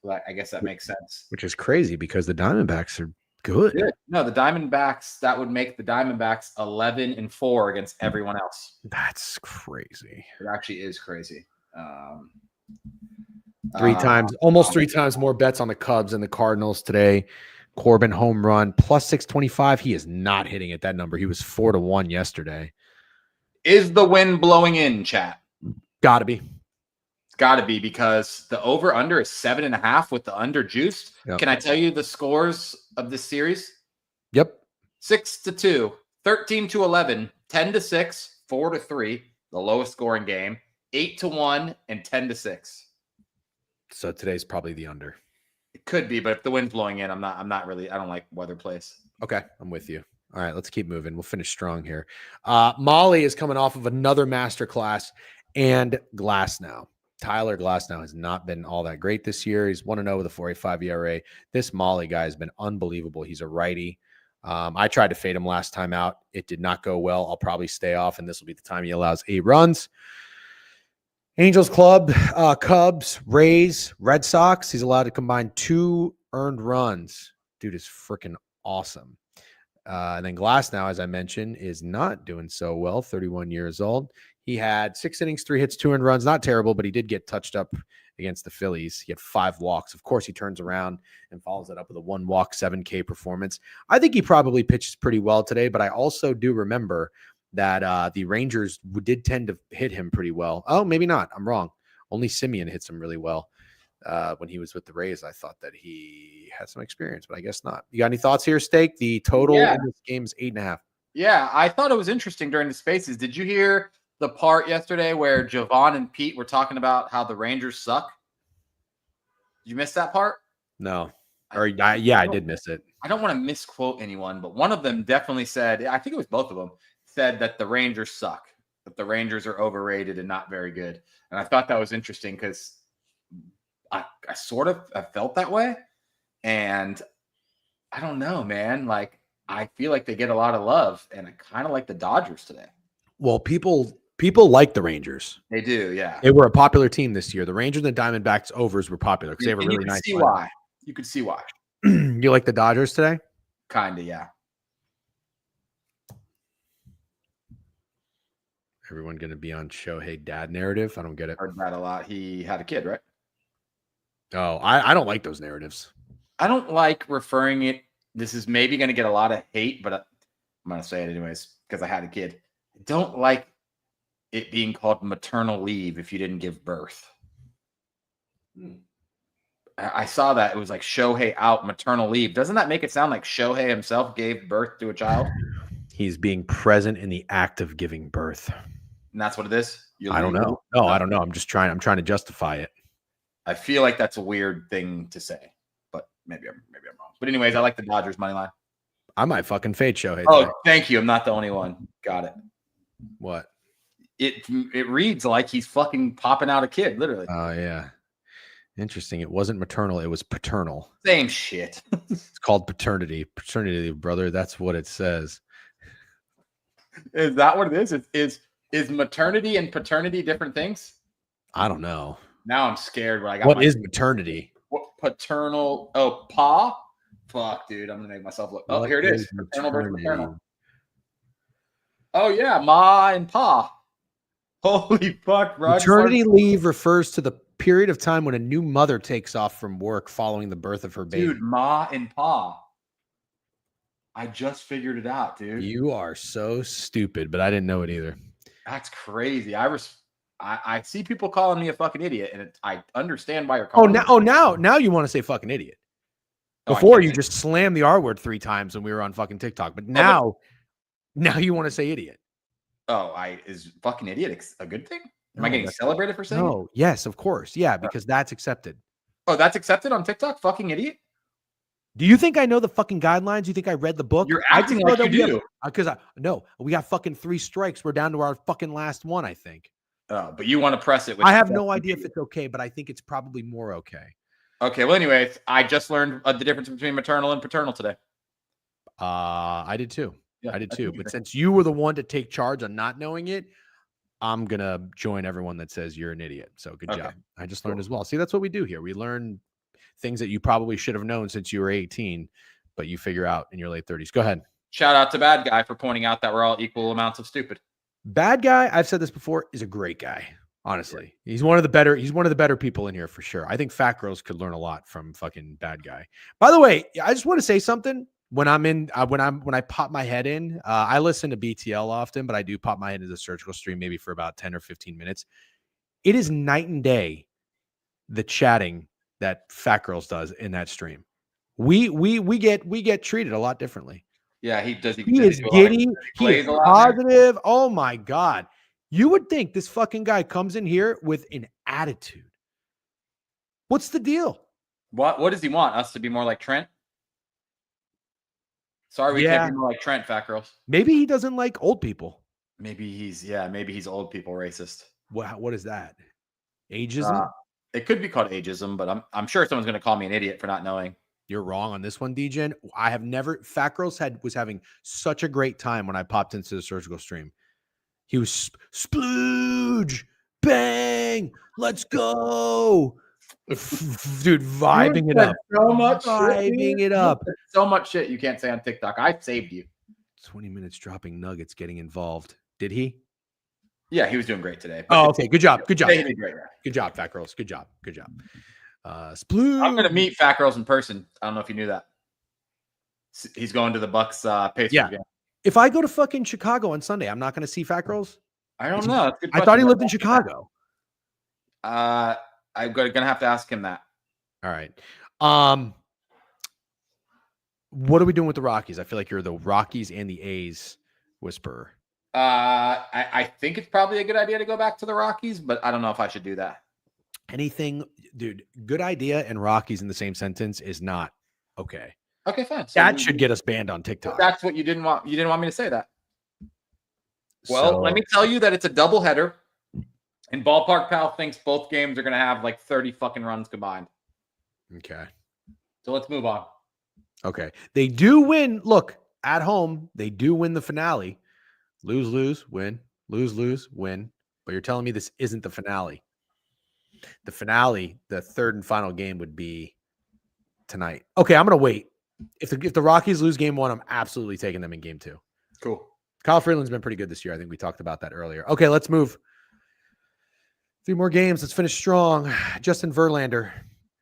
So I guess that makes sense. Which is crazy because the Diamondbacks are good. No, the Diamondbacks, that would make the Diamondbacks 11-4 against everyone else. That's crazy. It actually is crazy. Almost three times more bets on the Cubs and the Cardinals today. Corbin home run plus 625. He is not hitting at that number. He was 4-1 yesterday. Is the wind blowing in, chat? Gotta be. It's gotta be because the over under is 7.5 with the under juiced. Yep. Can I tell you the scores of this series? Yep. 6-2, 13-11, 10-6, 4-3, the lowest scoring game, 8-1, and 10-6. So today's probably the under. It could be, but if the wind's blowing in, I'm not really. I don't like weather plays. Okay, I'm with you. All right, let's keep moving. We'll finish strong here. Molly is coming off of another masterclass and Glasnow. Tyler Glasnow has not been all that great this year. He's 1-0 with a 4.85 ERA. This Molly guy has been unbelievable. He's a righty. I tried to fade him last time out. It did not go well. I'll probably stay off, and this will be the time he allows 8 runs. Angels Club, Cubs, Rays, Red Sox. He's allowed to combine 2 earned runs. Dude is freaking awesome. And then Glasnow, as I mentioned, is not doing so well, 31 years old. He had 6 innings, 3 hits, 2 earned runs. Not terrible, but he did get touched up against the Phillies. He had 5 walks. Of course, he turns around and follows it up with a 1 walk, 7K performance. I think he probably pitches pretty well today, but I also do remember that the Rangers did tend to hit him pretty well. Oh, maybe not. I'm wrong. Only Simeon hits him really well. When he was with the Rays, I thought that he had some experience, but I guess not. You got any thoughts here, Steak? The total in this game is 8.5. Yeah, I thought it was interesting during the spaces. Did you hear the part yesterday where Javon and Pete were talking about how the Rangers suck? Did you miss that part? No. I did miss it. I don't want to misquote anyone, but one of them definitely said, I think it was both of them, said that the Rangers suck, that the Rangers are overrated and not very good. And I thought that was interesting because I sort of felt that way. And I don't know, man. Like, I feel like they get a lot of love, and I kind of like the Dodgers today. Well, people like the Rangers. They do, yeah. They were a popular team this year. The Rangers and the Diamondbacks overs were popular because they have a really nice. You could see why. You like the Dodgers today? Kind of, yeah. Everyone going to be on Shohei dad narrative? I don't get it. Heard that a lot. He had a kid, right? Oh, I don't like those narratives. I don't like referring it. This is maybe going to get a lot of hate, but I'm going to say it anyways because I had a kid. I don't like it being called maternal leave if you didn't give birth. I saw that. It was like Shohei out, maternal leave. Doesn't that make it sound like Shohei himself gave birth to a child? He's being present in the act of giving birth. And that's what it is? I don't know. No, I don't know. I'm trying to justify it. I feel like that's a weird thing to say, but maybe I'm wrong. But anyways, I like the Dodgers money line. I might fucking fade Shohei. Oh, today. thank you. I'm not the only one. Got it. What? It reads like he's fucking popping out a kid, literally. Oh yeah. Interesting. It wasn't maternal. It was paternal. Same shit. It's called paternity. Paternity, brother. That's what it says. Is that what it is? Is maternity and paternity different things? I don't know. Now I'm scared when I got What is maternity? what paternal? Oh, pa. Fuck, dude. I'm gonna make myself look. Oh, What here it is. is Paternal versus maternity? maternal. Oh yeah, ma and pa. Holy fuck, bro. Maternity leave refers to the period of time when a new mother takes off from work following the birth of her baby. Dude, ma and pa. I just figured it out, dude. You are so stupid, but I didn't know it either. That's crazy. I see people calling me a fucking idiot, and I understand why you're calling. Now you want to say fucking idiot. Oh, Before you just slammed the R word 3 times when we were on fucking TikTok, but now you want to say idiot. Oh, is fucking idiot a good thing? Am I getting celebrated for saying? No, yes, of course. Yeah, because that's accepted. Oh, that's accepted on TikTok? Fucking idiot? Do you think I know the fucking guidelines? You think I read the book? You're acting like you do. Because we got fucking 3 strikes. We're down to our fucking last one, I think. Oh, but you want to press it with I have no idea if it's okay, but I think it's probably more okay. Okay, well, anyways, I just learned the difference between maternal and paternal today. I did too. Yeah, I did too. But since you were the one to take charge on not knowing it, I'm going to join everyone that says you're an idiot. So good job. I just learned as well. See, that's what we do here. We learn things that you probably should have known since you were 18, but you figure out in your late 30s. Go ahead. Shout out to Bad Guy for pointing out that we're all equal amounts of stupid. Bad Guy, I've said this before, is a great guy. Honestly, he's one of the better people in here for sure. I think Fat Girls could learn a lot from fucking Bad Guy. By the way, I just want to say something. When I pop my head in, I listen to BTL often, but I do pop my head into the surgical stream maybe for about 10 or 15 minutes. It is night and day the chatting that Fat Girls does in that stream. We get treated a lot differently. Yeah, he does. He is giddy. He is positive. Oh my God. You would think this fucking guy comes in here with an attitude. What's the deal? What does he want? Us to be more like Trent? Sorry, we can't be more like Trent, Fat Girls. Maybe he doesn't like old people. Maybe he's old people racist. What is that? Ageism? It could be called ageism, but I'm sure someone's going to call me an idiot for not knowing. You're wrong on this one, DJ. I have never. Fat Girls was having such a great time when I popped into the surgical stream. He was splooge, bang, let's go, dude, vibing it up. So much vibing it up. So much shit you can't say on TikTok. I saved you. 20 minutes dropping nuggets, getting involved. Did he? Yeah, he was doing great today. Oh, okay. Good job. Good job. He did great. Good job, Fat Girls. Good job. Good job. Splooge. I'm gonna meet Fat Girls in person. I don't know if you knew that. He's going to the Bucks Pacers game. If I go to fucking Chicago on Sunday, I'm not going to see Fat Girls? I don't know. I thought he lived in Chicago. I'm gonna have to ask him that. All right. What are we doing with the Rockies? I feel like you're the Rockies and the A's whisperer. I think it's probably a good idea to go back to the Rockies, but I don't know if I should do that. Anything, dude, good idea and Rockies in the same sentence is not okay. Okay, fine. So that should get us banned on TikTok. That's what you didn't want. You didn't want me to say that. Well, let me tell you that it's a doubleheader, and Ballpark Pal thinks both games are going to have like 30 fucking runs combined. Okay. So let's move on. Okay. They do win. Look, at home, they do win the finale. Lose, lose, win. Lose, lose, win. But you're telling me this isn't the finale. The finale, the third and final game would be tonight. Okay, I'm going to wait. If the Rockies lose game 1, I'm absolutely taking them in game 2. Cool. Kyle Freeland's been pretty good this year. I think we talked about that earlier. Okay, let's move. 3 more games. Let's finish strong. Justin Verlander,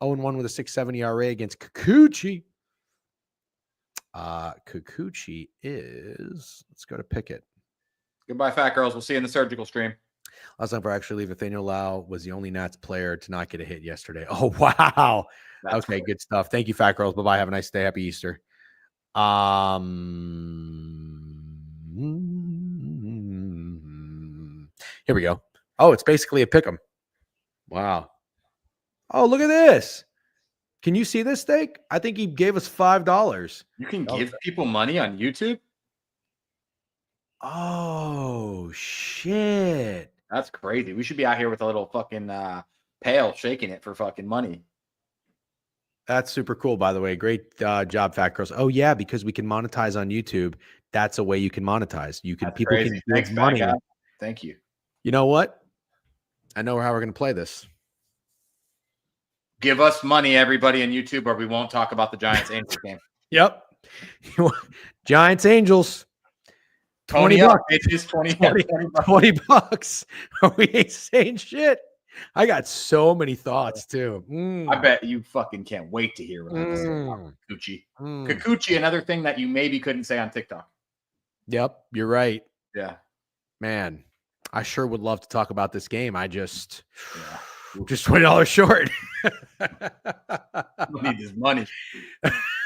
0-1 with a 6.70 ERA against Kikuchi. Kikuchi is, let's go to Pickett. Goodbye, Fat Girls. We'll see you in the surgical stream. Last time for actually leave, Nathaniel Lau was the only Nats player to not get a hit yesterday. Oh, wow. That's okay, cool. Good stuff. Thank you, Fat Girls. Bye-bye. Have a nice day. Happy Easter. Here we go. Oh, it's basically a pick 'em. Wow. Oh, look at this. Can you see this, Steak? I think he gave us $5. You can give people money on YouTube? Oh, shit. That's crazy. We should be out here with a little fucking pail shaking it for fucking money. That's super cool, by the way. Great job, Fat Girls. Oh, yeah, because we can monetize on YouTube. That's a way you can monetize. People crazy. can give Thanks, money. Guy. Thank you. You know what? I know how we're going to play this. Give us money, everybody on YouTube, or we won't talk about the Giants Angels game. Yep. Giants Angels. $20 bucks. Bitches, 20 bucks. $20. We ain't saying shit. I got so many thoughts too. I bet you fucking can't wait to hear what I have to say about Kikuchi. Kikuchi, another thing that you maybe couldn't say on TikTok. Yep, you're right. Yeah. Man, I sure would love to talk about this game. I just $20 short. We need his money.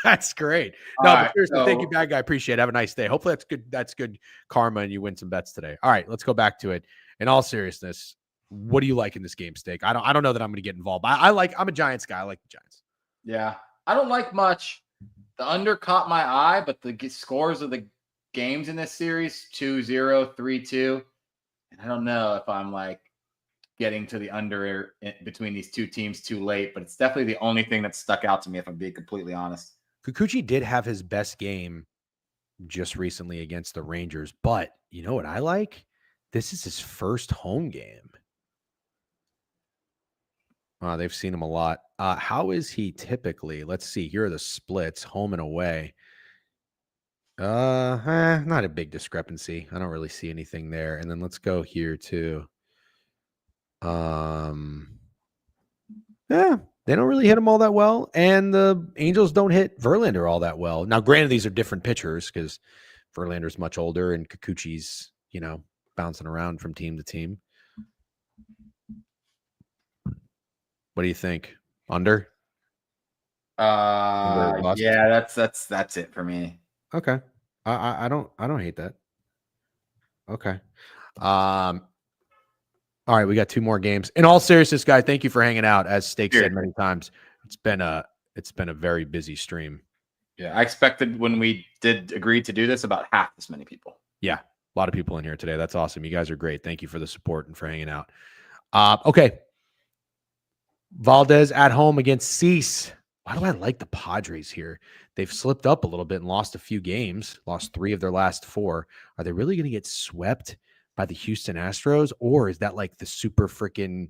That's great. No, but seriously, thank you, bad guy. Appreciate it. Have a nice day. Hopefully that's good karma and you win some bets today. All right, let's go back to it. In all seriousness, what do you like in this game, Steak? I don't know that I'm going to get involved. I'm a Giants guy. I like the Giants. Yeah. I don't like much. The under caught my eye, but the scores of the games in this series, 2-0, 3-2. And I don't know if I'm like getting to the under between these two teams too late, but it's definitely the only thing that stuck out to me, if I'm being completely honest. Kikuchi did have his best game just recently against the Rangers, but you know what I like? This is his first home game. They've seen him a lot. How is he typically? Let's see. Here are the splits, home and away. Not a big discrepancy. I don't really see anything there. And then let's go here too. Yeah, they don't really hit him all that well. And the Angels don't hit Verlander all that well. Now, granted, these are different pitchers because Verlander's much older and Kikuchi's, bouncing around from team to team. What do you think? Under? Yeah, that's it for me. Okay. I don't hate that. Okay. All right, we got two more games. In all seriousness, guys, thank you for hanging out. As Steak said many times, it's been a very busy stream. Yeah, I expected when we did agree to do this about half this many people. Yeah, a lot of people in here today. That's awesome. You guys are great. Thank you for the support and for hanging out. Okay. Valdez at home against Cease. Why do I like the Padres here? They've slipped up a little bit and lost a few games, lost 3 of their last 4. Are they really going to get swept by the Houston Astros? Or is that like the super freaking,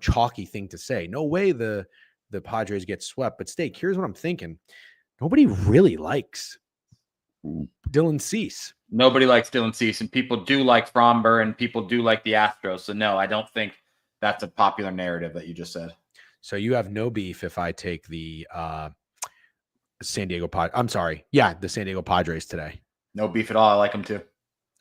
chalky thing to say? No way the Padres get swept. But Steak, here's what I'm thinking. Nobody really likes Dylan Cease. Nobody likes Dylan Cease, and people do like Fromber, and people do like the Astros. So no, I don't think that's a popular narrative that you just said. So you have no beef if I take the San Diego Padres. I'm sorry. Yeah, the San Diego Padres today. No beef at all. I like them too.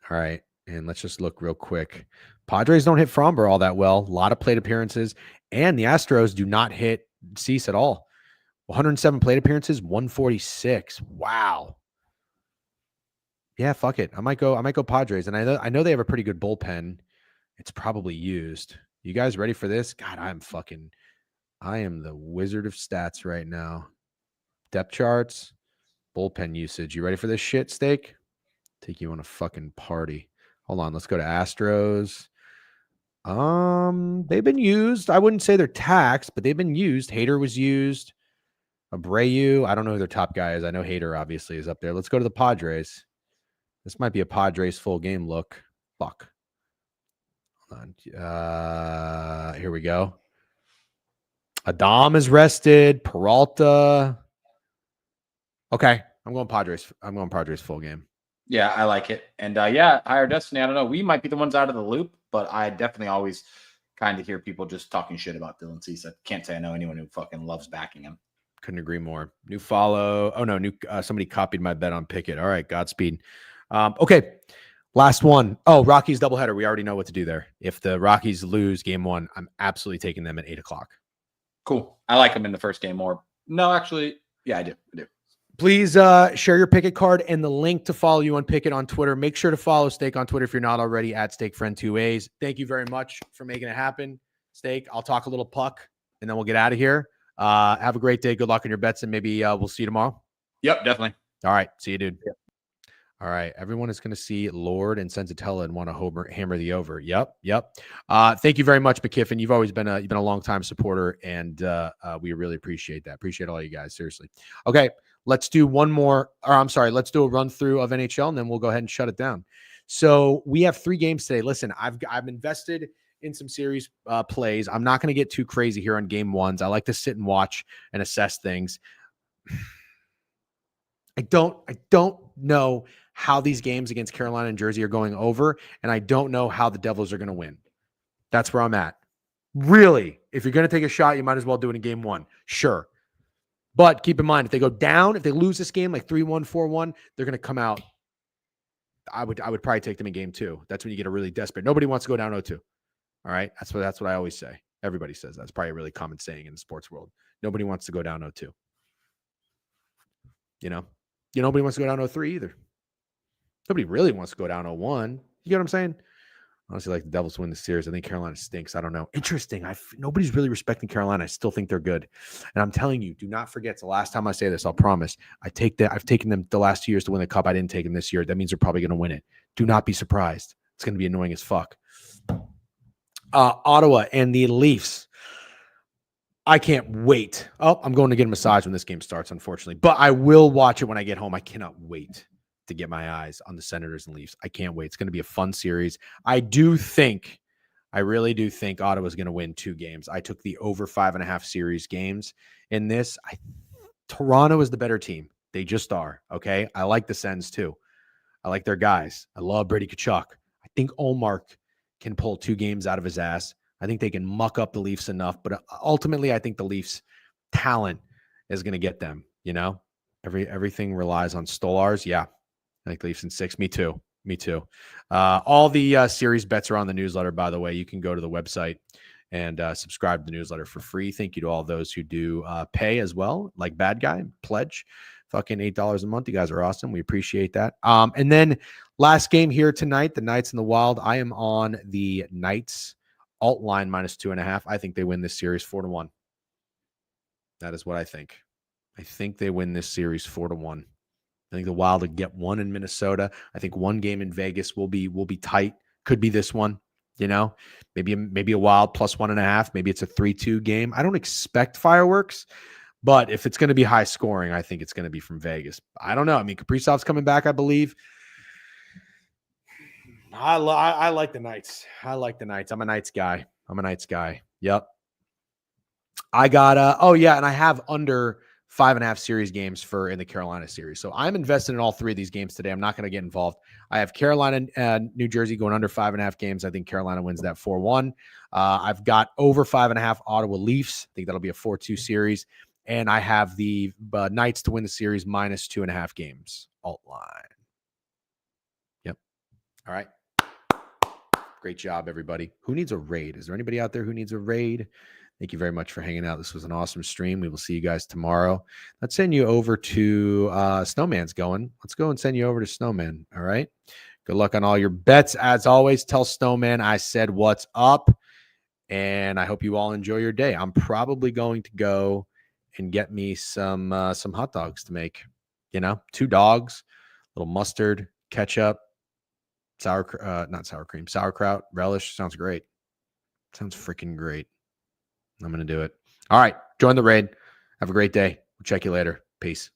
All right. And let's just look real quick. Padres don't hit Fromber all that well. A lot of plate appearances. And the Astros do not hit Cease at all. 107 plate appearances, 146. Wow. Yeah, fuck it. I might go Padres. And I know they have a pretty good bullpen. It's probably used. You guys ready for this? God, I am the wizard of stats right now. Depth charts, bullpen usage. You ready for this shit, Steak? Take you on a fucking party. Hold on, let's go to Astros. They've been used. I wouldn't say they're taxed, but they've been used. Hader was used. Abreu. I don't know who their top guy is. I know Hader obviously is up there. Let's go to the Padres. This might be a Padres full game look. Fuck. Hold on. Here we go. Adam is rested. Peralta. Okay. I'm going Padres. I'm going Padres full game. Yeah, I like it. And Higher Destiny, I don't know. We might be the ones out of the loop, but I definitely always kind of hear people just talking shit about Dylan Cease. I can't say I know anyone who fucking loves backing him. Couldn't agree more. New follow. Oh, no. Somebody copied my bet on Pickett. All right. Godspeed. Okay. Last one. Oh, Rockies doubleheader. We already know what to do there. If the Rockies lose game 1, I'm absolutely taking them at 8:00. Cool. I like them in the first game more. No, actually, yeah, I do. Please share your Pickett card and the link to follow you on Pickett on Twitter. Make sure to follow Steak on Twitter if you're not already at SteakFriend2As. Thank you very much for making it happen, Steak. I'll talk a little puck and then we'll get out of here. Have a great day. Good luck on your bets, and maybe we'll see you tomorrow. Yep, definitely. All right. See you, dude. Yep. All right. Everyone is going to see Lord and Sensatella and want to hammer the over. Yep. Thank you very much, McKiffin. You've always been a long time supporter, and we really appreciate that. Appreciate all you guys. Seriously. Okay. Let's do one more. Or I'm sorry. Let's do a run through of NHL, and then we'll go ahead and shut it down. So we have 3 games today. Listen, I've invested in some series plays. I'm not going to get too crazy here on game ones. I like to sit and watch and assess things. I don't know how these games against Carolina and Jersey are going over, and I don't know how the Devils are going to win. That's where I'm at. Really, if you're going to take a shot, you might as well do it in game 1. Sure. But keep in mind, if they go down, if they lose this game like 3-1, 4-1, they're going to come out. I would probably take them in game 2. That's when you get a really desperate. Nobody wants to go down 0-2. All right. That's what I always say. Everybody says that. That's probably a really common saying in the sports world. Nobody wants to go down 0-2. Nobody wants to go down 0-3 either. Nobody really wants to go down 0-1. You get what I'm saying? Honestly, like the Devils win the series. I think Carolina stinks. I don't know. Interesting. Nobody's really respecting Carolina. I still think they're good. And I'm telling you, do not forget. It's the last time I say this. I'll promise. I've taken them the last 2 years to win the cup. I didn't take them this year. That means they're probably going to win it. Do not be surprised. It's going to be annoying as fuck. Ottawa and the Leafs. I can't wait. Oh, I'm going to get a massage when this game starts, unfortunately. But I will watch it when I get home. I cannot wait to get my eyes on the Senators and Leafs. I can't wait. It's going to be a fun series. I really do think Ottawa's going to win 2 games. I took the over 5.5 series games in this. Toronto is the better team. They just are. Okay. I like the Sens too. I like their guys. I love Brady Tkachuk. I think Ullmark can pull 2 games out of his ass. I think they can muck up the Leafs enough, but ultimately I think the Leafs talent is going to get them, everything relies on Stolars. Yeah. I think the Leafs in 6. Me too. All the series bets are on the newsletter, by the way. You can go to the website and subscribe to the newsletter for free. Thank you to all those who do pay as well, like Bad Guy, pledge. Fucking $8 a month. You guys are awesome. We appreciate that. And then last game here tonight, the Knights and the Wild. I am on the Knights alt line -2.5. I think they win this series 4-1. That is what I think. I think they win this series 4-1. I think the Wild would get 1 in Minnesota. I think 1 game in Vegas will be tight. Could be this one. Maybe a Wild +1.5. Maybe it's a 3-2 game. I don't expect fireworks, but if it's going to be high scoring, I think it's going to be from Vegas. I don't know. I mean, Kaprizov's coming back, I believe. I like the Knights. I'm a Knights guy. Yep. I got and I have under 5.5 series games in the Carolina series. So I'm invested in all 3 of these games today. I'm not going to get involved. I have Carolina and New Jersey going under 5.5 games. I think Carolina wins that 4-1. I've got over 5.5 Ottawa Leafs. I think that'll be a 4-2 series. And I have the Knights to win the series -2.5 games. Alt line. Yep. All right. Great job, everybody. Who needs a raid? Is there anybody out there who needs a raid? Thank you very much for hanging out. This was an awesome stream. We will see you guys tomorrow. Let's send you over to Snowman's going. Let's go and send you over to Snowman. All right. Good luck on all your bets. As always, tell Snowman I said what's up. And I hope you all enjoy your day. I'm probably going to go and get me some hot dogs to make. 2 dogs, a little mustard, ketchup, not sour cream, sauerkraut, relish. Sounds great. Sounds freaking great. I'm going to do it. All right. Join the raid. Have a great day. We'll check you later. Peace.